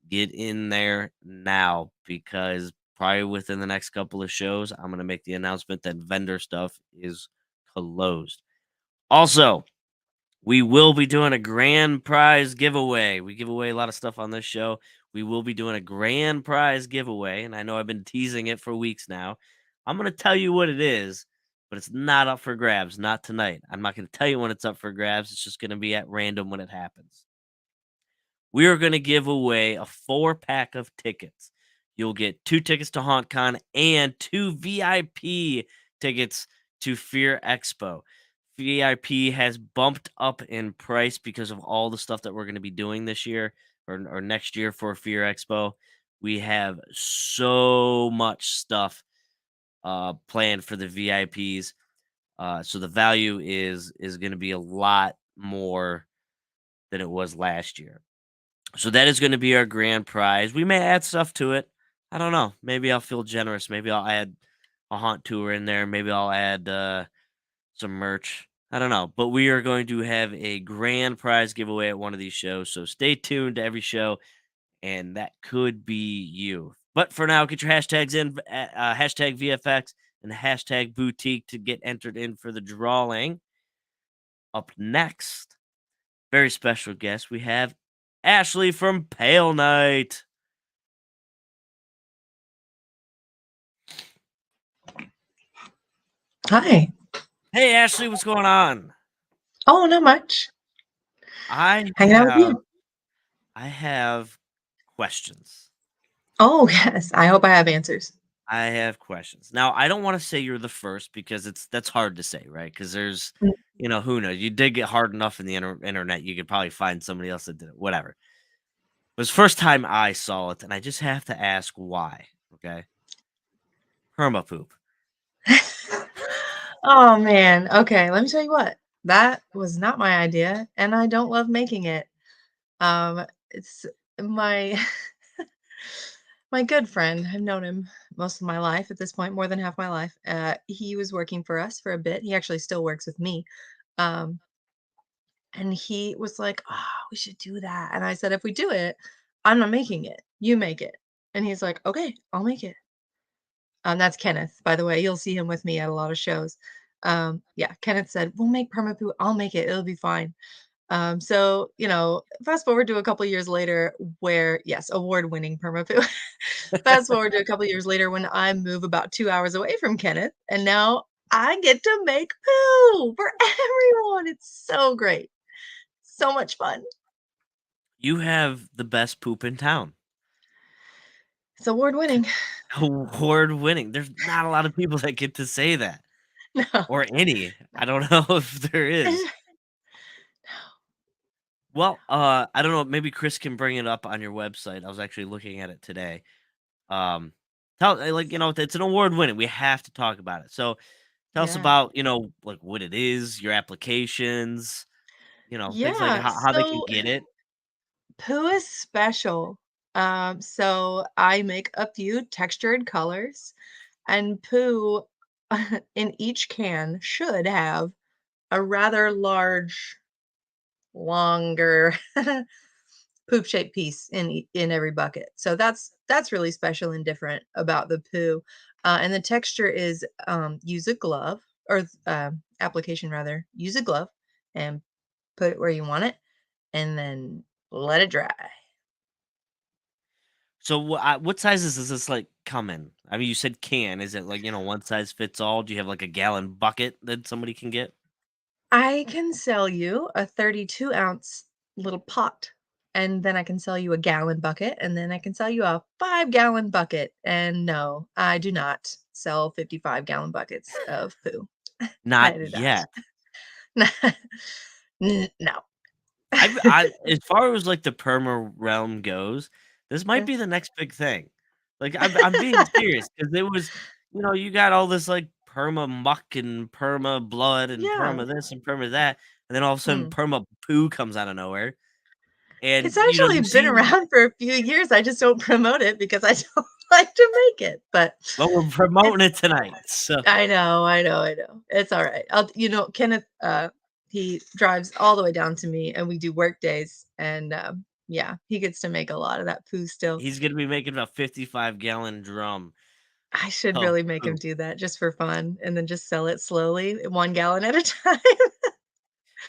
get in there now, because probably within the next couple of shows, I'm going to make the announcement that vendor stuff is closed. Also, we will be doing a grand prize giveaway. We give away a lot of stuff on this show. We will be doing a grand prize giveaway, and I know I've been teasing it for weeks now. I'm going to tell you what it is, but it's not up for grabs, not tonight. I'm not going to tell you when it's up for grabs. It's just going to be at random when it happens. We are going to give away a 4-pack of tickets. You'll get 2 tickets to HauntCon and 2 VIP tickets to Fear Expo. VIP has bumped up in price because of all the stuff that we're going to be doing this year or next year for Fear Expo. We have so much stuff planned for the VIPs. So the value is going to be a lot more than it was last year. So that is going to be our grand prize. We may add stuff to it. I don't know. Maybe I'll feel generous. Maybe I'll add a haunt tour in there. Maybe I'll add some merch. I don't know. But we are going to have a grand prize giveaway at one of these shows. So stay tuned to every show, and that could be you. But for now, get your hashtags in, hashtag VFX and hashtag boutique to get entered in for the drawing. Up next, very special guest, we have Ashley from Pale Night. Hi. Hey, Ashley, what's going on? Oh, not much. I Hanging out with have you. I have questions. Oh, yes. I hope I have answers. I have questions. Now, I don't want to say you're the first, because that's hard to say, right? Because there's, Mm. who knows? You did get hard enough in the internet. You could probably find somebody else that did it. Whatever. It was the first time I saw it, and I just have to ask why. Okay. Perma poop. Oh, man. Okay, let me tell you what. That was not my idea, and I don't love making it. It's my my good friend. I've known him most of my life at this point, more than half my life. He was working for us for a bit. He actually still works with me. Um, and he was like, "Oh, we should do that." And I said, "If we do it, I'm not making it. You make it." And he's like, "Okay, I'll make it." That's Kenneth, by the way. You'll see him with me at a lot of shows. Yeah, Kenneth said, "We'll make permapoo. I'll make it. It'll be fine." So, fast forward to a couple years later where, yes, award-winning permapoo. Fast forward to a couple years later when I move about 2 hours away from Kenneth, and now I get to make poo for everyone. It's so great. So much fun. You have the best poop in town. It's award-winning. Award winning. There's not a lot of people that get to say that, No. or any. I don't know if there is. Well, I don't know. Maybe Chris can bring it up on your website. I was actually looking at it today. Um, it's an award winning. We have to talk about it. So tell us Yeah. about, like what it is, your applications, things like Yeah, how they can so get it. poo is special. So I make a few textured colors, and poo in each can should have a rather large, longer poop-shaped piece in every bucket. So that's really special and different about the poo. And the texture is use a glove or application rather. Use a glove and put it where you want it, and then let it dry. So what sizes does this like come in? I mean, you said can. Is it like one size fits all? Do you have like a gallon bucket that somebody can get? I can sell you a 32-ounce little pot, and then I can sell you a gallon bucket, and then I can sell you a 5-gallon bucket. And no, I do not sell 55-gallon buckets of poo. I Not do yet. not. No. I as far as like the perma realm goes, this might Yeah. be the next big thing. Like I'm being serious because it was, you got all this like perma muck and perma blood and Yeah. perma this and perma that, and then all of a sudden Mm. perma poo comes out of nowhere. And It's actually you been see, around for a few years. I just don't promote it because I don't like to make it, but well, we're it's promoting it tonight. So I know. It's all right. Kenneth, he drives all the way down to me and we do work days and yeah, he gets to make a lot of that poo still. he's gonna be making a 55-gallon drum I should of really make him poo. do that just for fun and then just sell it slowly, 1 gallon at a time.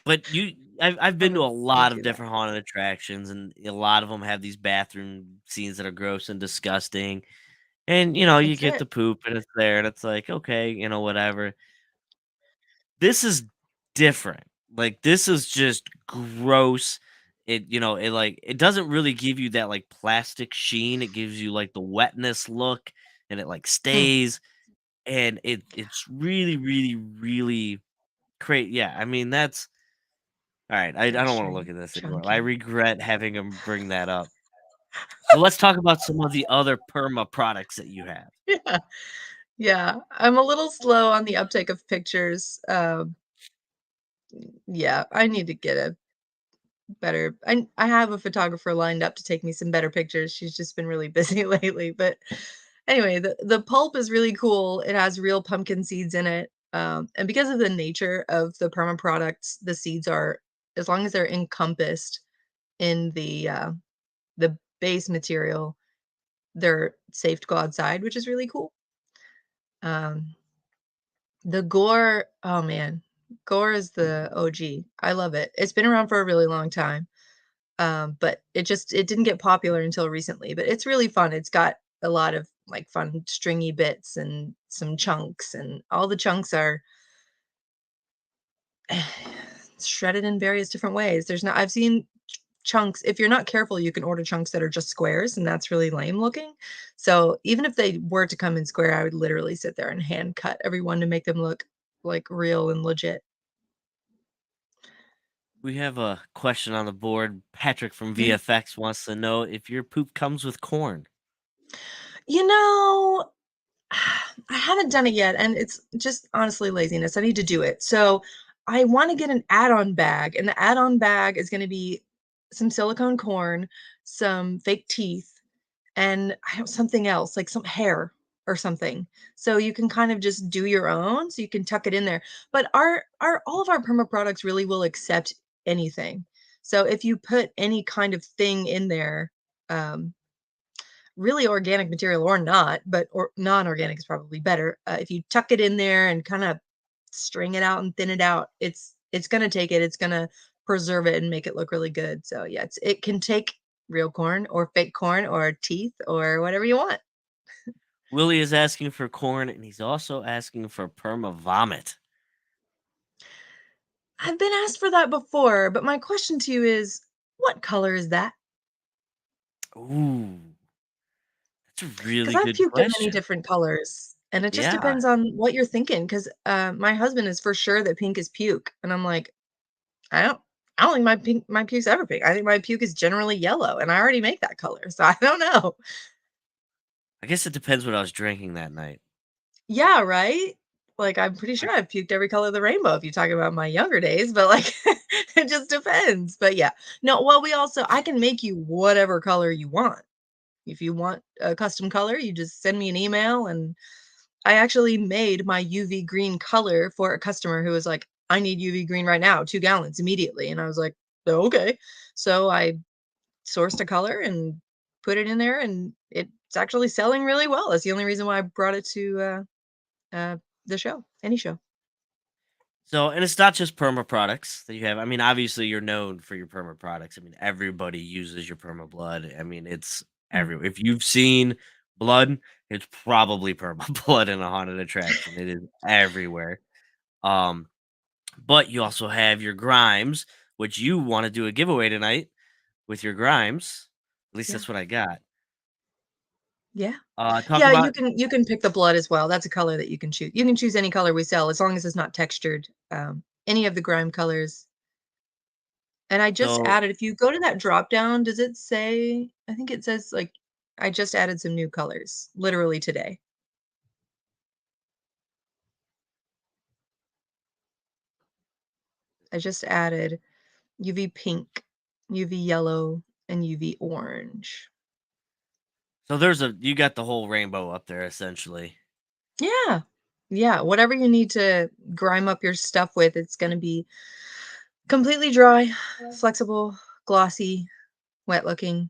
But I've I'm been to gonna a gonna lot of do that. different haunted attractions, and a lot of them have these bathroom scenes that are gross and disgusting. And you That's get the it. poop, and it's there, and it's like, okay, whatever. This is different. Like this is just gross. It doesn't really give you that like plastic sheen. It gives you like the wetness look, and it like Mm, stays, and it's really, really, really great. Yeah, I mean that's all right. I don't want to look textury, at this anymore. I chunky. regret having him bring that up. So let's talk about some of the other perma products that you have. Yeah. Yeah, I'm a little slow on the uptake of pictures. Yeah, I need to get a better I have a photographer lined up to take me some better pictures. She's just been really busy lately, but anyway, the pulp is really cool. It has real pumpkin seeds in it. And because of the nature of the perma products, the seeds are as long as they're encompassed in the base material, they're safe to go outside, which is really cool. Um, the gore, oh man, gore is the OG. I love it. It's been around for a really long time. But it didn't get popular until recently, but it's really fun. It's got a lot of like fun stringy bits and some chunks, and all the chunks are shredded in various different ways. I've seen chunks. If you're not careful, you can order chunks that are just squares, and that's really lame looking. So even if they were to come in square, I would literally sit there and hand cut every one to make them look like real and legit. We have a question on the board. Patrick from Yeah. VFX wants to know if your poop comes with corn. You know, I haven't done it yet, and it's just honestly laziness. I need to do it. So I want to get an add-on bag, and the add-on bag is going to be some silicone corn, some fake teeth, and I don't something else, like some hair or something. So you can kind of just do your own, so you can tuck it in there. But our all of our perma products really will accept anything. So if you put any kind of thing in there, um, really organic material or not, but or non-organic is probably better. If you tuck it in there and kind of string it out and thin it out, it's gonna take it. It's gonna preserve it and make it look really good. So yeah, it can take real corn or fake corn or teeth or whatever you want. Willie is asking for corn, and he's also asking for perma vomit. I've been asked for that before, but my question to you is, what color is that? Ooh, that's a Because really I've good puked of many question. different colors, and it just Yeah, depends on what you're thinking. Because my husband is for sure that pink is puke, and I'm like, I don't I don't think my puke's ever pink. I think my puke is generally yellow, and I already make that color, so I don't know. I guess it depends what I was drinking that night. Yeah, right? Like, I'm pretty Like, sure I've puked every color of the rainbow if you talk about my younger days, but, like, it just depends, but yeah. No, well, I can make you whatever color you want. If you want a custom color, you just send me an email, and I actually made my UV green color for a customer who was like, "I need UV green right now, 2 gallons immediately," and I was like, "Oh, okay." So I sourced a color and put it in there, and it's actually selling really well. That's the only reason why I brought it to the show, any show. so, and it's not just perma products that you have. I mean, obviously, you're known for your perma products. I mean, everybody uses your perma blood. I mean, it's everywhere. If you've seen blood, it's probably perma blood in a haunted attraction. It is everywhere. Um, but you also have your grimes, which you want to do a giveaway tonight with your grimes. At least Yeah. that's what I got. Yeah. Talk Yeah, about you can pick the blood as well. That's a color that you can choose. You can choose any color we sell as long as it's not textured. Any of the grime colors. And I just so added, if you go to that drop down, does it say, I think it says like, I just added some new colors literally today. I just added UV pink, UV yellow, and UV orange. you got the whole rainbow up there essentially. Yeah. Yeah. Whatever you need to grime up your stuff with, it's going to be completely dry, flexible, glossy, wet looking,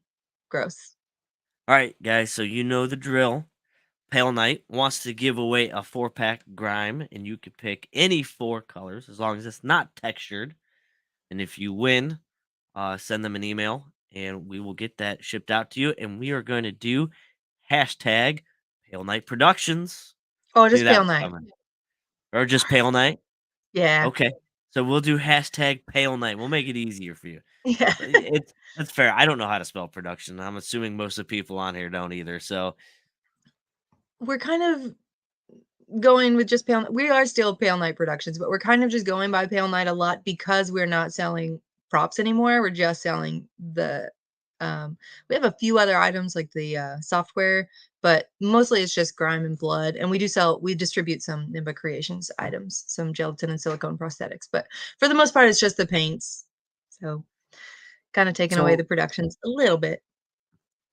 gross. All right, guys. So you know the drill. Pale Knight wants to give away a 4-pack grime, and you can pick any 4 colors as long as it's not textured. And if you win, send them an email, and we will get that shipped out to you. And we are going to do hashtag Pale Knight Productions. Oh, Knew just that pale was night. coming. Or just Pale Knight. Yeah. Okay. So we'll do hashtag Pale Knight. We'll make it easier for you. Yeah. That's fair. I don't know how to spell production. I'm assuming most of the people on here don't either. So We're kind of going with just pale. We are still Pale Night Productions, but we're kind of just going by Pale Night a lot because we're not selling props anymore. We're just selling the we have a few other items like the software, but mostly it's just grime and blood. And we distribute some Nimba Creations items, some gelatin and silicone prosthetics, but for the most part it's just the paints. So kind of taking away the so productions a little bit.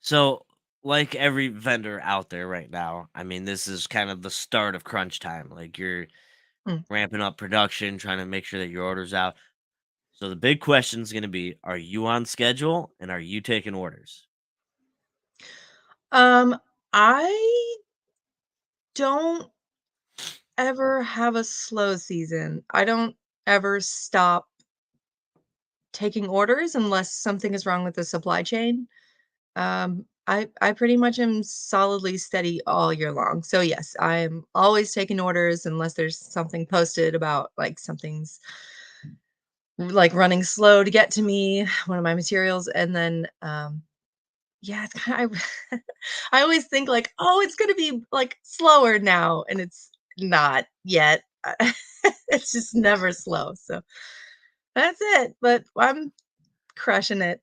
So, like every vendor out there right now, I mean, this is kind of the start of crunch time. Like you're Mm. ramping up production, trying to make sure that your order's out. So the big question is going to be: Are you on schedule and are you taking orders? Um, I don't ever have a slow season. I don't ever stop taking orders unless something is wrong with the supply chain. I pretty much am solidly steady all year long. So yes, I am always taking orders unless there's something posted about like something's like running slow to get to me, one of my materials, and then yeah, it's kind of I always think like, "Oh, it's gonna be, like, slower now," and it's not yet. It's just never slow, so that's it, but I'm crushing it.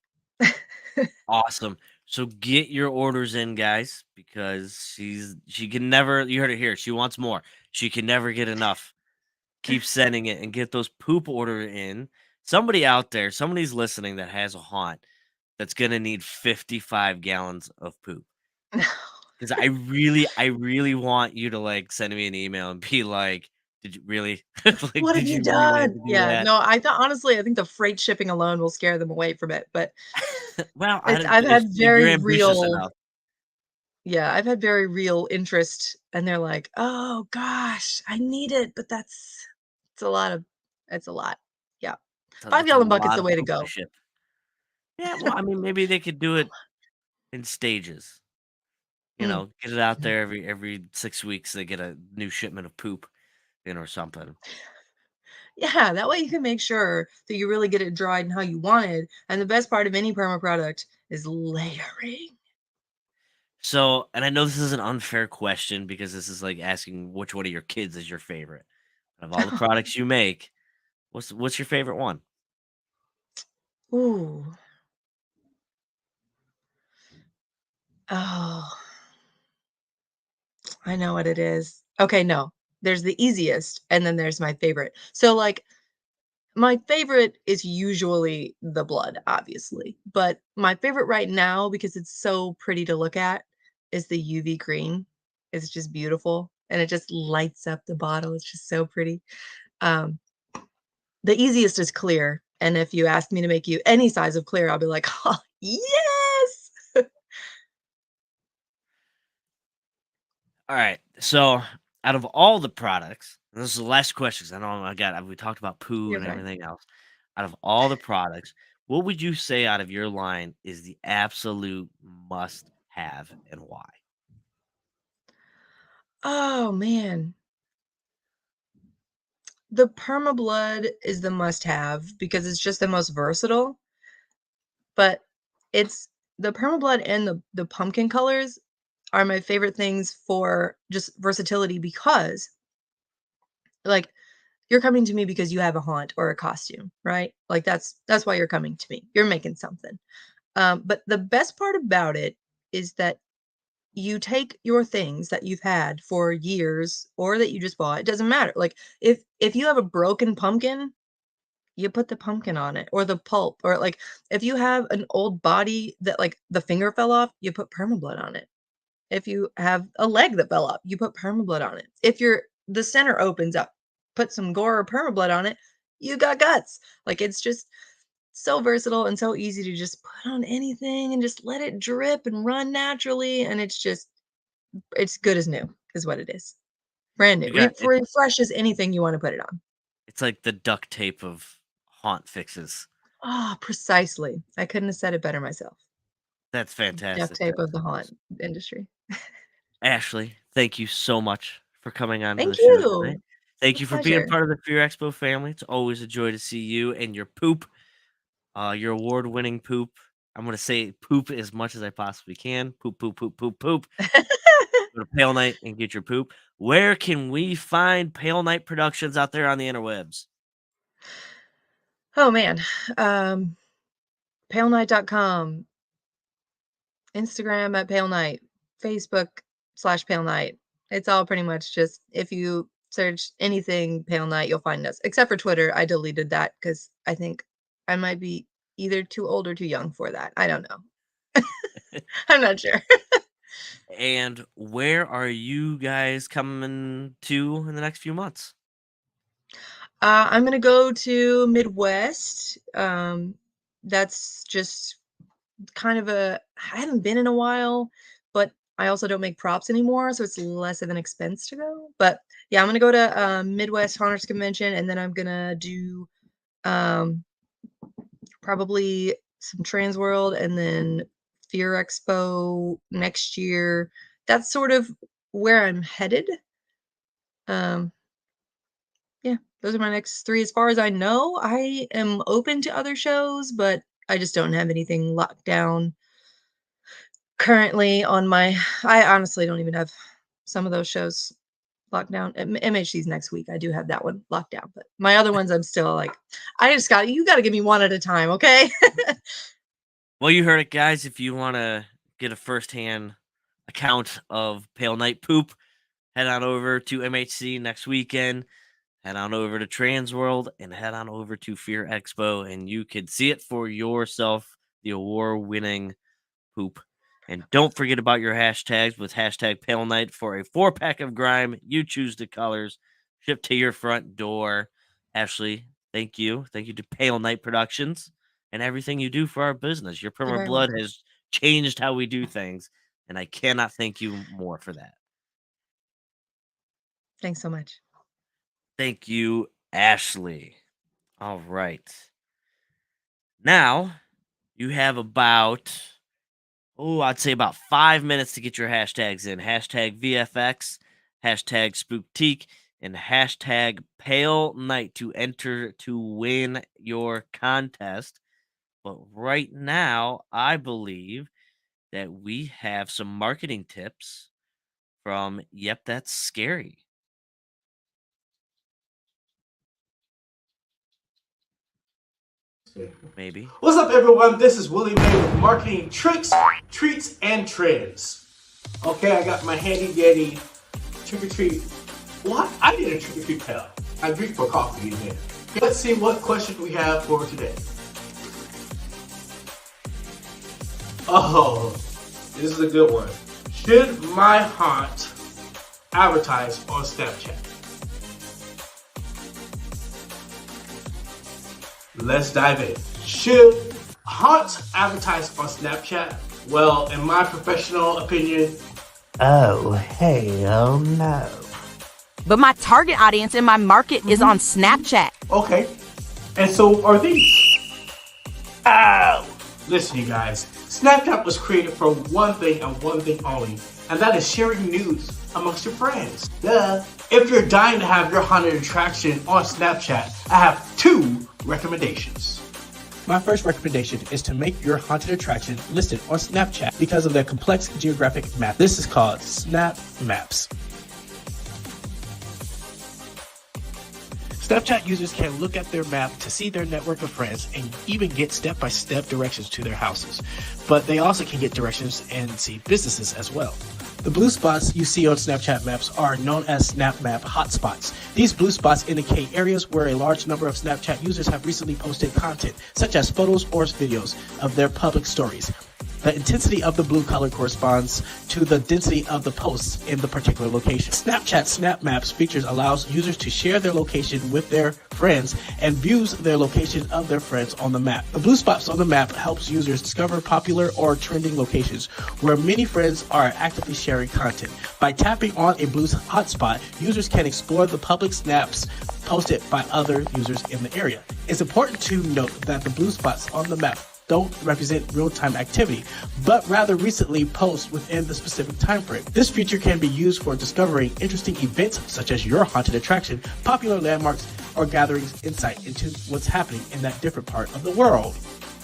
Awesome. So get your orders in, guys, because she can never. You heard it here. She wants more. She can never get enough. Keep sending it and get those poop order in. Somebody out there, somebody's listening that has a haunt that's gonna need 55 gallons of poop. Because I really want you to like send me an email and be like, "Did you really? Like, What have did you you really have done? to do Yeah, that?" no, I thought honestly, I think the freight shipping alone will scare them away from it, but Well, I it's don't. I've had If you're very ambitious real enough, yeah, I've had very real interest, and they're like, "Oh gosh, I need it," but it's a lot of it's a lot. Yeah. so that's a 5-gallon bucket's lot the of way to poop to go. ship. Yeah, well, I mean, maybe they could do it in stages. Mm. Get it out there every 6 weeks. They get a new shipment of poop in or something. Yeah, that way you can make sure that you really get it dried and how you wanted, and the best part of any perma product is layering. So, and I know this is an unfair question because this is like asking which one of your kids is your favorite. Of all the products you make, what's your favorite one? Ooh. Oh, I know what it is. Okay, no. There's the easiest, and then there's my favorite. So, like, my favorite is usually the blood, obviously, but my favorite right now, because it's so pretty to look at, is the UV green. It's just beautiful, and it just lights up the bottle. It's just so pretty. Um, the easiest is clear, and if you ask me to make you any size of clear, I'll be like, "Oh, yes!" All right. So, out of all the products, and this is the last question 'cause I know I got we talked about poo You're and fine. everything else. Out of all the products, what would you say out of your line is the absolute must have and why? Oh man. The permablood is the must-have because it's just the most versatile. But it's the permablood and the pumpkin colors are my favorite things for just versatility because like you're coming to me because you have a haunt or a costume, right? Like that's why you're coming to me. You're making something. But the best part about it is that you take your things that you've had for years or that you just bought. It doesn't matter. Like if you have a broken pumpkin, you put the pumpkin on it or the pulp, or like if you have an old body that like the finger fell off, you put permablood on it. If you have a leg that fell off, you put permablood on it. If the center opens up, put some gore or permablood on it, you got guts. Like it's just so versatile and so easy to just put on anything and just let it drip and run naturally. And it's good as new, is what it is. Brand new. You got it, Refresh as anything you want to put it on. it's like the duct tape of haunt fixes. Ah, precisely. I couldn't have said it better myself. That's Duct fantastic. tape of the That's haunt awesome. industry. Ashley, thank you so much for coming on to the Thank show you. tonight. Thank My you for being pleasure. part of the Fear Expo family. It's always a joy to see you and your poop, your award-winning poop. I'm going to say poop as much as I possibly can. Poop, poop, poop, poop, poop. Go to Pale Night and get your poop. Where can we find Pale Night Productions out there on the interwebs? Oh man. PaleNight.com, Instagram at Pale Night, Facebook/Pale Night. It's all pretty much just if you search anything Pale Night, you'll find us. Except for Twitter. I deleted that because I think I might be either too old or too young for that. I don't know. I'm not sure. And where are you guys coming to in the next few months? I'm gonna go to Midwest. That's just kind of I haven't been in a while, but I also don't make props anymore, so it's less of an expense to go. But yeah, I'm gonna go to Midwest Haunters Convention, and then I'm gonna do um, probably some Trans World, and then Fear Expo next year. That's sort of where I'm headed. Um, yeah, those are my next three. As far as I know, I am open to other shows, but I just don't have anything locked down currently on my. I honestly don't even have some of those shows locked down. MHC's next week. I do have that one locked down, but my other ones I'm still like, you got to give me one at a time, okay? Well, you heard it, guys. If you want to get a firsthand account of Pale Night poop, head on over to MHC next weekend. Head on over to Trans World and head on over to Fear Expo, and you can see it for yourself. The award-winning poop. And don't forget about your hashtags with hashtag Pale Night for a 4-pack of grime. You choose the colors, shipped to your front door. Ashley, thank you. Thank you to Pale Night Productions and everything you do for our business. Your You're Perma very Blood welcome. has changed how we do things, and I cannot thank you more for that. Thanks so much. Thank you, Ashley. All right. Now, you have I'd say about 5 minutes to get your hashtags in. Hashtag VFX, hashtag Spooktique, and hashtag Pale Night to enter to win your contest. But right now, I believe that we have some marketing tips from Yep, That's Scary. Maybe. What's up, everyone? This is Willie May with Marketing Tricks, Treats, and Trends. Okay, I got my handy dandy trick or treat. What? I need a trick or treat pail. I drink for coffee in here. Let's see what question we have for today. Oh, this is a good one. Should my haunt advertise on Snapchat? Let's dive in. Should haunts advertise on Snapchat? Well, in my professional opinion, oh, hell no. But my target audience and my market is on Snapchat. okay. And so are these. Oh, Listen, you guys, Snapchat was created for one thing and one thing only, and that is sharing news amongst your friends. Duh. If you're dying to have your haunted attraction on Snapchat, I have 2 recommendations. My first recommendation is to make your haunted attraction listed on Snapchat because of their complex geographic map. This is called Snap Maps. Snapchat users can look at their map to see their network of friends and even get step-by-step directions to their houses. But they also can get directions and see businesses as well. The blue spots you see on Snapchat maps are known as Snap Map hotspots. These blue spots indicate areas where a large number of Snapchat users have recently posted content, such as photos or videos of their public stories. The intensity of the blue color corresponds to the density of the posts in the particular location. Snapchat Snap Maps features allows users to share their location with their friends and views their location of their friends on the map. The blue spots on the map helps users discover popular or trending locations where many friends are actively sharing content. By tapping on a blue hotspot, users can explore the public snaps posted by other users in the area. It's important to note that the blue spots on the map don't represent real-time activity, but rather recently posts within the specific time frame. This feature can be used for discovering interesting events such as your haunted attraction, popular landmarks, or gathering insight into what's happening in that different part of the world.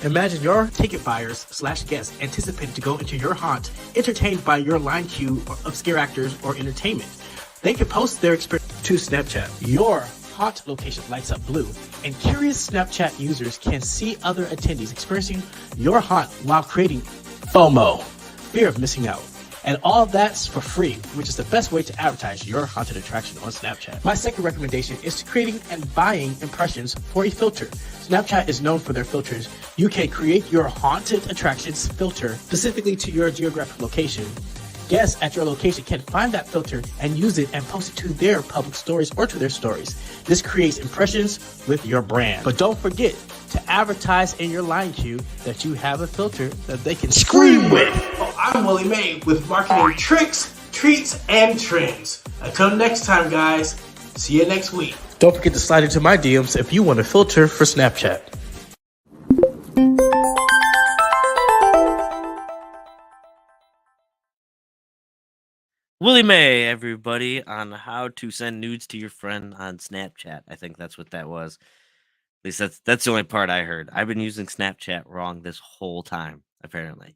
Imagine your ticket buyers / guests anticipating to go into your haunt, entertained by your line queue of scare actors or entertainment. They can post their experience to Snapchat. Your haunt location lights up blue, and curious Snapchat users can see other attendees experiencing your haunt while creating FOMO, fear of missing out. And all that's for free, which is the best way to advertise your haunted attraction on Snapchat. My second recommendation is to creating and buying impressions for a filter. Snapchat is known for their filters. You can create your haunted attractions filter specifically to your geographic location. Guests at your location can find that filter and use it and post it to their public stories or to their stories. This creates impressions with your brand. But don't forget to advertise in your line queue that you have a filter that they can scream with. Oh, I'm Willie Mae with marketing tricks, treats, and trends. Until next time, guys. See you next week. Don't forget to slide into my DMs if you want a filter for Snapchat. Willie Mae, everybody, on how to send nudes to your friend on Snapchat. I think that's what that was. At least that's the only part I heard. I've been using Snapchat wrong this whole time, apparently.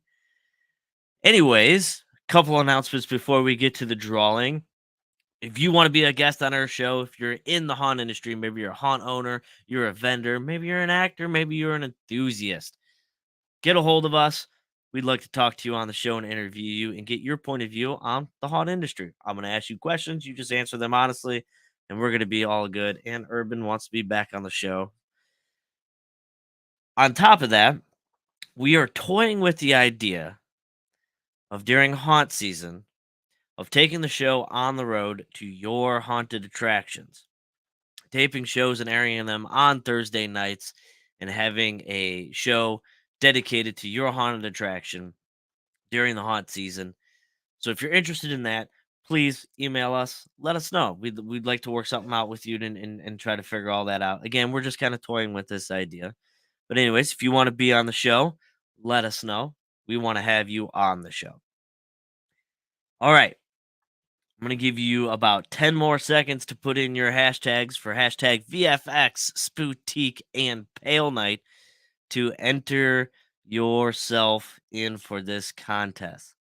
Anyways, a couple announcements before we get to the drawing. If you want to be a guest on our show, if you're in the haunt industry, maybe you're a haunt owner, you're a vendor, maybe you're an actor, maybe you're an enthusiast, get a hold of us. We'd like to talk to you on the show and interview you and get your point of view on the haunt industry. I'm going to ask you questions. You just answer them honestly, and we're going to be all good. And Urban wants to be back on the show. On top of that, we are toying with the idea of during haunt season of taking the show on the road to your haunted attractions, taping shows and airing them on Thursday nights and having a show dedicated to your haunted attraction during the haunt season. So if you're interested in that, please email us. Let us know. We'd like to work something out with you and try to figure all that out. Again, we're just kind of toying with this idea. But anyways, if you want to be on the show, let us know. We want to have you on the show. All right. I'm going to give you about 10 more seconds to put in your hashtags for hashtag VFX, Spootique, and Pale Night to enter yourself in for this contest.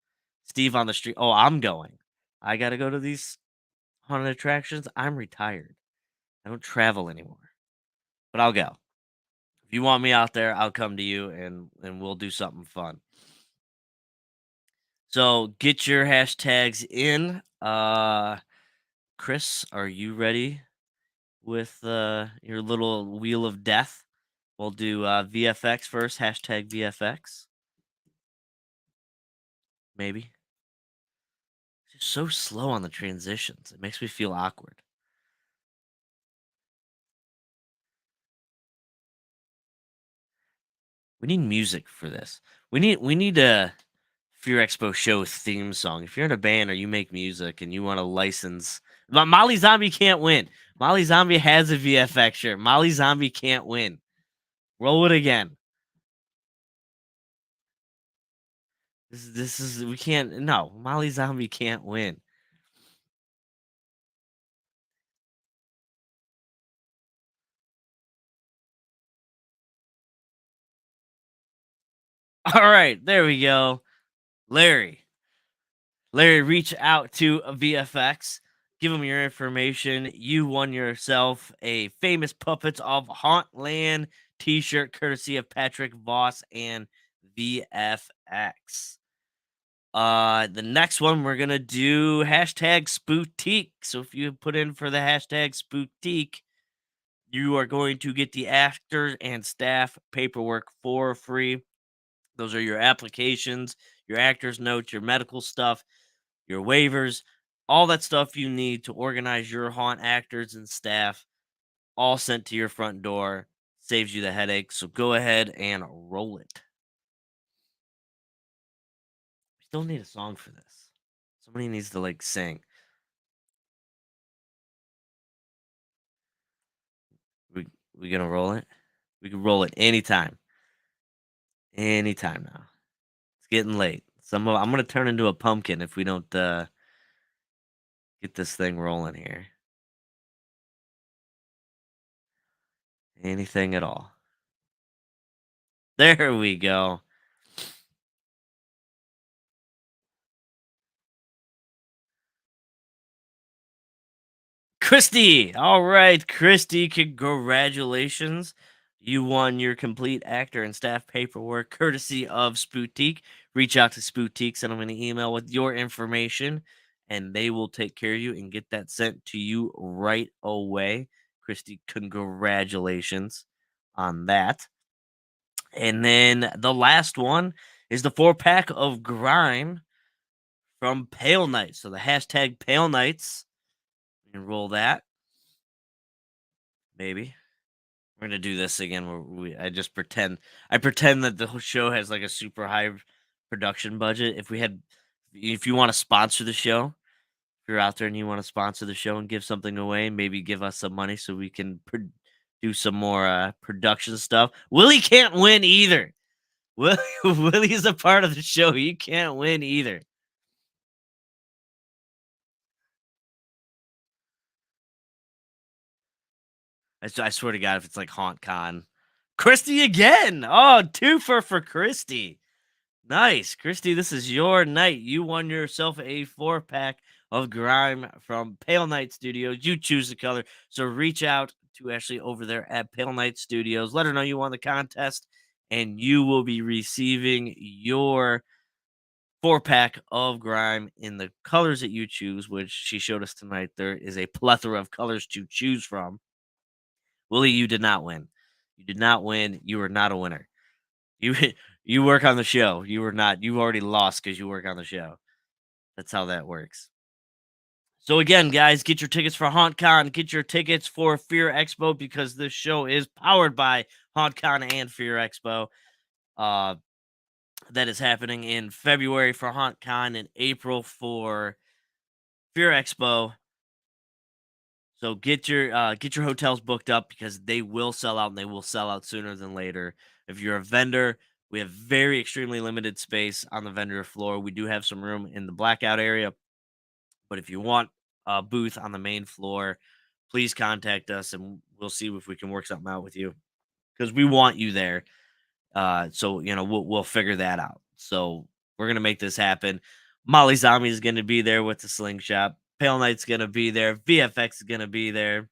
Steve on the street. Oh, I'm going. I got to go to these haunted attractions. I'm retired. I don't travel anymore. But I'll go. If you want me out there, I'll come to you and we'll do something fun. So get your hashtags in. Chris, are you ready with your little wheel of death? We'll do VFX first. Hashtag VFX. Maybe. Just so slow on the transitions. It makes me feel awkward. We need music for this. We need a Fear Expo show theme song. If you're in a band or you make music and you want to license, Molly Zombie can't win. Molly Zombie has a VFX shirt. Molly Zombie can't win. Roll it again. This is we can't. No, Molly Zombie can't win. All right, there we go. Larry, reach out to a VFX. Give them your information. You won yourself a Famous Puppets of Hauntland t-shirt courtesy of Patrick Voss and VFX. The next one we're gonna do hashtag Spootique. So if you put in for the hashtag Spootique, you are going to get the actors and staff paperwork for free. Those are your applications, your actors' notes, your medical stuff, your waivers, all that stuff you need to organize your haunt actors and staff, all sent to your front door. Saves you the headache. So go ahead and roll it. We still need a song for this. Somebody needs to like sing. We gonna roll it? We can roll it anytime. Anytime now. It's getting late. I'm gonna turn into a pumpkin if we don't get this thing rolling here. Anything at all. There we go. Christy! All right, Christy, congratulations. You won your complete actor and staff paperwork courtesy of Spootique. Reach out to Spootique, send them an email with your information, and they will take care of you and get that sent to you right away. Christy, congratulations on that. And then the last one is the 4-pack of Grime from Pale Knights. So the hashtag Pale Knights. Roll that. Maybe. We're gonna do this again where I pretend that the whole show has like a super high production budget. If you want to sponsor the show, if you're out there and you want to sponsor the show and give something away, maybe give us some money so we can do some more production stuff. Willie can't win either. Willie is a part of the show. He can't win either. I swear to God, if it's like HauntCon. Christy again. Oh, twofer for Christy. Nice. Christy, this is your night. You won yourself a 4-pack of Grime from Pale Knight Studios. You choose the color. So reach out to Ashley over there at Pale Knight Studios. Let her know you won the contest, and you will be receiving your 4-pack of Grime in the colors that you choose, which she showed us tonight. There is a plethora of colors to choose from. Willie, you did not win. You did not win. You were not a winner. You work on the show. You were not. You already lost because you work on the show. That's how that works. So again, guys, get your tickets for HauntCon. Get your tickets for Fear Expo because this show is powered by HauntCon and Fear Expo. That is happening in February for HauntCon and April for Fear Expo. So get your hotels booked up because they will sell out and they will sell out sooner than later. If you're a vendor, we have very extremely limited space on the vendor floor. We do have some room in the blackout area, but if you want a booth on the main floor, please contact us and we'll see if we can work something out with you because we want you there. So we'll figure that out. So we're gonna make this happen. Molly Zombie is gonna be there with the slingshot. Pale Knight's gonna be there. VFX is gonna be there.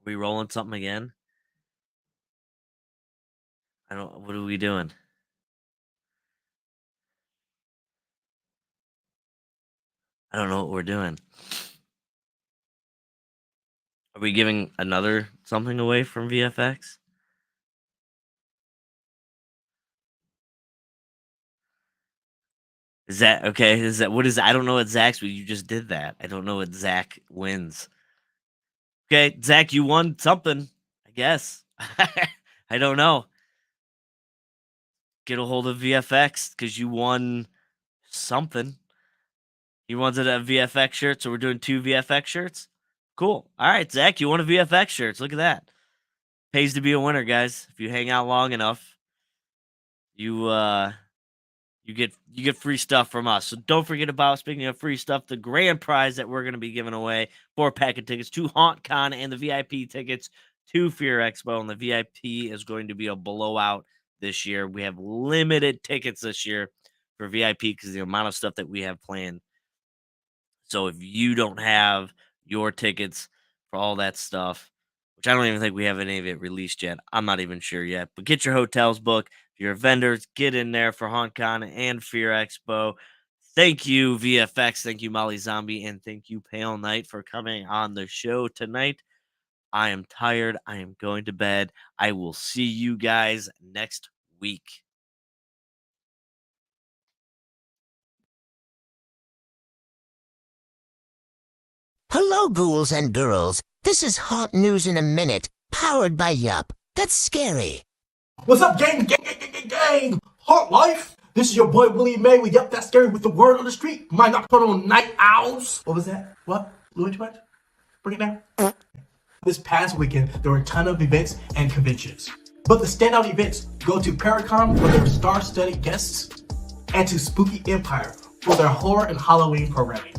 We rolling something again? What are we doing? I don't know what we're doing. Are we giving another something away from VFX? Is that okay? I don't know what Zach's, but you just did that. I don't know what Zach wins. Okay, Zach, you won something, I guess. I don't know. Get a hold of VFX because you won something. He wanted a VFX shirt, so we're doing 2 VFX shirts. Cool. All right, Zach, you won a VFX shirt. Look at that. Pays to be a winner, guys. If you hang out long enough, you you get free stuff from us. So don't forget about, speaking of free stuff, the grand prize that we're going to be giving away, 4-pack of tickets to HauntCon and the VIP tickets to Fear Expo. And the VIP is going to be a blowout this year. We have limited tickets this year for VIP because of the amount of stuff that we have planned. So if you don't have your tickets for all that stuff, which I don't even think we have any of it released yet, I'm not even sure yet, but get your hotels booked. If you're vendors, get in there for HauntCon and Fear Expo. Thank you, VFX. Thank you, Molly Zombie. And thank you, Pale Knight, for coming on the show tonight. I am tired. I am going to bed. I will see you guys next week. Hello, ghouls and girls. This is Haunt News in a Minute, powered by Yup. That's scary. What's up, gang? Gang! Haunt life! This is your boy Willie May with Yup, That's Scary with the word on the street. My nocturnal night owls. What was that? What? Louis, too much? Bring it down. This past weekend, there were a ton of events and conventions. But the standout events go to Paracon for their star-studded guests and to Spooky Empire for their horror and Halloween programming.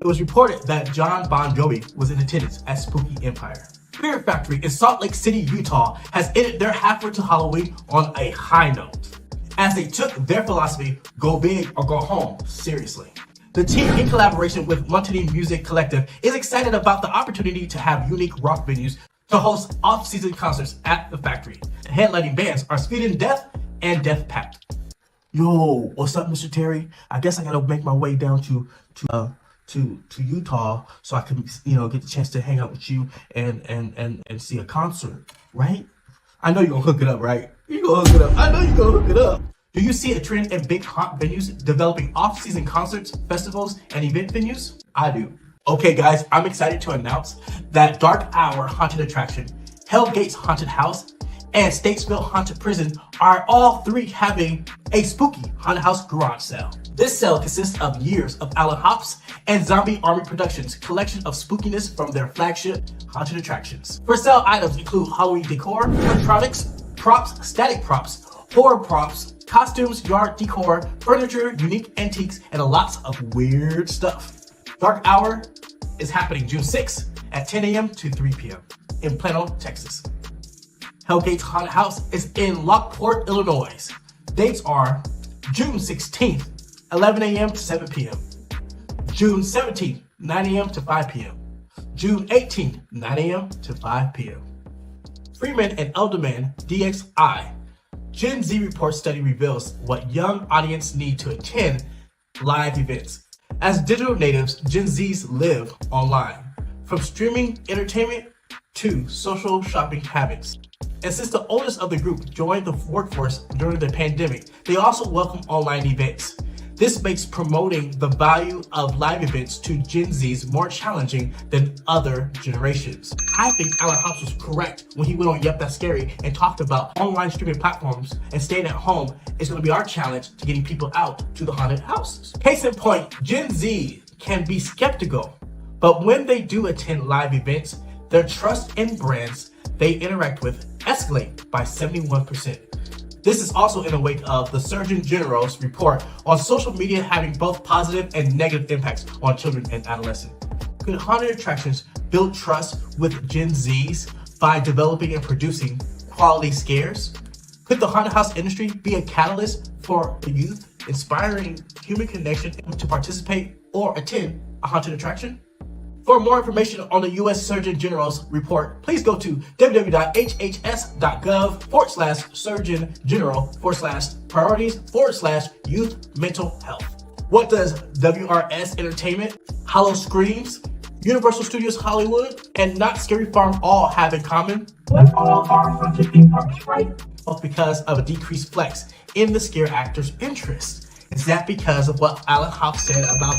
It was reported that John Bon Jovi was in attendance at Spooky Empire. Fear Factory in Salt Lake City, Utah has ended their halfway to Halloween on a high note, as they took their philosophy, go big or go home, seriously. The team, in collaboration with Montany Music Collective, is excited about the opportunity to have unique rock venues to host off-season concerts at the factory. Headlining bands are Sweden Death and Death Pact. Yo, what's up, Mr. Terry? I guess I gotta make my way down to Utah so I can, get the chance to hang out with you and see a concert, right? I know you're gonna hook it up, right? You're gonna hook it up. I know you're gonna hook it up. Do you see a trend in big haunt venues developing off-season concerts, festivals, and event venues? I do. Okay, guys, I'm excited to announce that Dark Hour Haunted Attraction, Hellgate's Haunted House, and Statesville Haunted Prison are all three having a spooky haunted house garage sale. This sale consists of years of Alan Hops and Zombie Army Productions' collection of spookiness from their flagship haunted attractions. For sale items include Halloween decor, electronics, props, static props, horror props, costumes, yard decor, furniture, unique antiques, and lots of weird stuff. Dark Hour is happening June 6th at 10 a.m. to 3 p.m. in Plano, Texas. Hellgate's Haunted House is in Lockport, Illinois. Dates are June 16th, 11 a.m. to 7 p.m. June 17th, 9 a.m. to 5 p.m. June 18th, 9 a.m. to 5 p.m. Freeman and Elderman DXI. Gen Z report study reveals what young audience need to attend live events. As digital natives, Gen Zs live online, from streaming entertainment to social shopping habits. And since the oldest of the group joined the workforce during the pandemic, they also welcome online events. This makes promoting the value of live events to Gen Zs more challenging than other generations. I think Alan Hops was correct when he went on Yup, That's Scary and talked about online streaming platforms and staying at home is going to be our challenge to getting people out to the haunted houses. Case in point, Gen Z can be skeptical, but when they do attend live events, their trust in brands they interact with escalate by 71%. This is also in the wake of the Surgeon General's report on social media having both positive and negative impacts on children and adolescents. Could haunted attractions build trust with Gen Zs by developing and producing quality scares? Could the haunted house industry be a catalyst for the youth, inspiring human connection to participate or attend a haunted attraction? For more information on the U.S. Surgeon General's report, please go to www.hhs.gov/Surgeon General/priorities/youth mental health. What does WRS Entertainment, Hollow Screams, Universal Studios Hollywood, and Not Scary Farm all have in common? What all are haunted theme parks, right? Both because of a decreased flex in the scare actor's interest. Is that because of what Alan Hops said about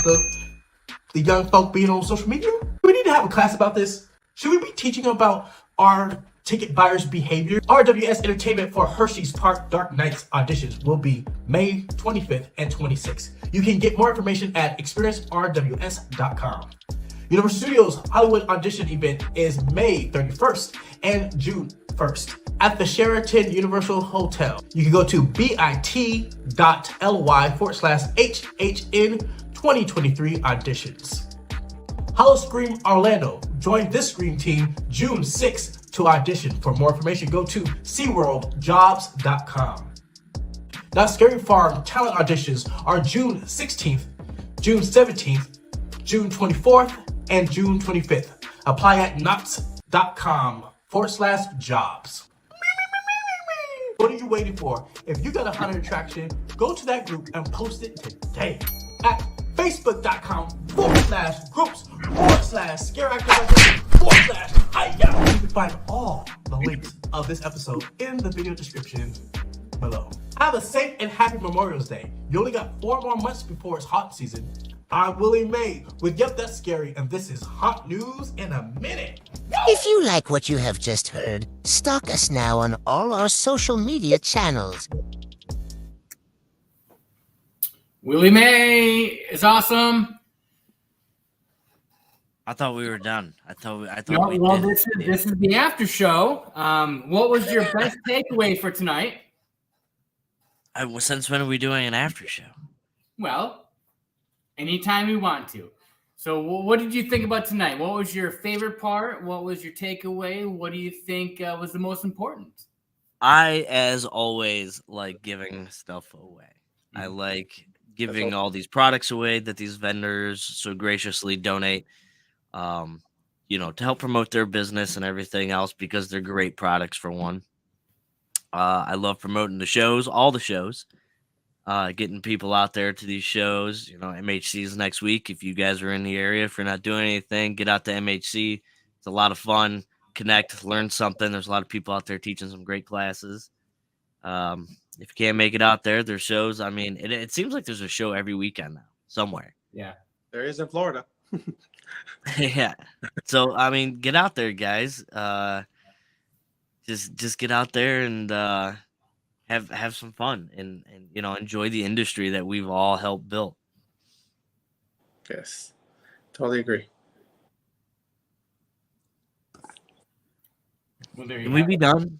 the young folk being on social media? We need to have a class about this. Should we be teaching about our ticket buyers' behavior? RWS Entertainment for Hershey's Park Dark Nights auditions will be May 25th and 26th. You can get more information at experiencerws.com. Universal Studios Hollywood audition event is May 31st and June 1st at the Sheraton Universal Hotel. You can go to bit.ly/HHN 2023 auditions. Hollow Scream Orlando. Join this Scream team June 6th to audition. For more information, go to SeaWorldJobs.com. Now, Scary Farm talent auditions are June 16th, June 17th, June 24th, and June 25th. Apply at knots.com/jobs. What are you waiting for? If you got a haunted attraction, go to that group and post it today at facebook.com/groups/scareactor/. You can find all the links of this episode in the video description below. Have a safe and happy Memorial Day. You only got 4 more months before it's haunt season. I'm Willie Mae with Yep, That's Scary, and this is Haunt News in a Minute. If you like what you have just heard, stalk us now on all our social media channels. Willie Mae is awesome. I thought we were done. I thought No, we well, did. this is the after show. What was your best takeaway for tonight? Since when are we doing an after show? Well, anytime you want to. So what did you think about tonight? What was your favorite part? What was your takeaway? What do you think was the most important? I, as always, like giving stuff away. I like giving all these products away that these vendors so graciously donate, to help promote their business and everything else, because they're great products for one. I love promoting the shows, all the shows, getting people out there to these shows. MHC's next week. If you guys are in the area, if you're not doing anything, get out to MHC. It's a lot of fun. Connect, learn something. There's a lot of people out there teaching some great classes. If you can't make it out there, there's shows. I mean, it seems like there's a show every weekend now, somewhere. Yeah. There is in Florida. Yeah. So, I mean, get out there, guys. Just get out there and have some fun and enjoy the industry that we've all helped build. Yes, totally agree. Well, there you Can we have be it. done?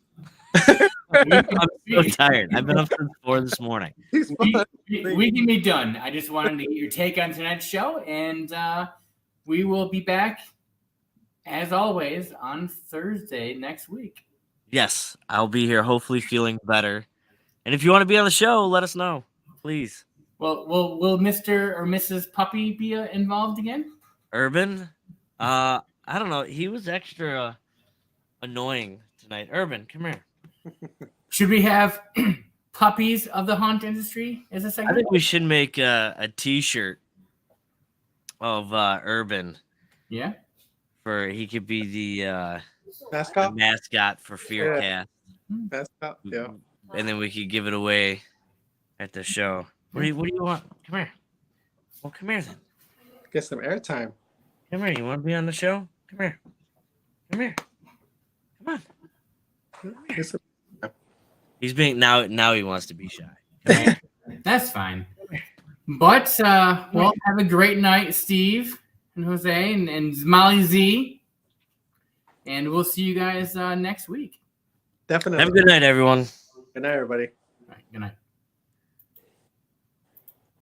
I'm so tired. I've been up since 4 this morning. We can be done. I just wanted to get your take on tonight's show, and we will be back, as always, on Thursday next week. Yes, I'll be here, hopefully feeling better. And if you want to be on the show, let us know, please. Well, will Mr. or Mrs. Puppy be involved again? Urban, I don't know. He was extra annoying tonight. Urban, come here. Should we have puppies of the haunt industry as a I segment? think we should make a T-shirt of Urban. Yeah. He could be the Mascot. mascot for Fearcast. Mascot. Yeah. And then we could give it away at the show. What do you want? Come here. Well, come here then. Get some airtime. Come here. You want to be on the show? Come here. Come here. Come on. Get some- He's being now he wants to be shy. That's fine. But well, have a great night, Steve and Jose and Molly Z. And we'll see you guys next week. Definitely. Have a good night, everyone. Good night, everybody. All right, good night.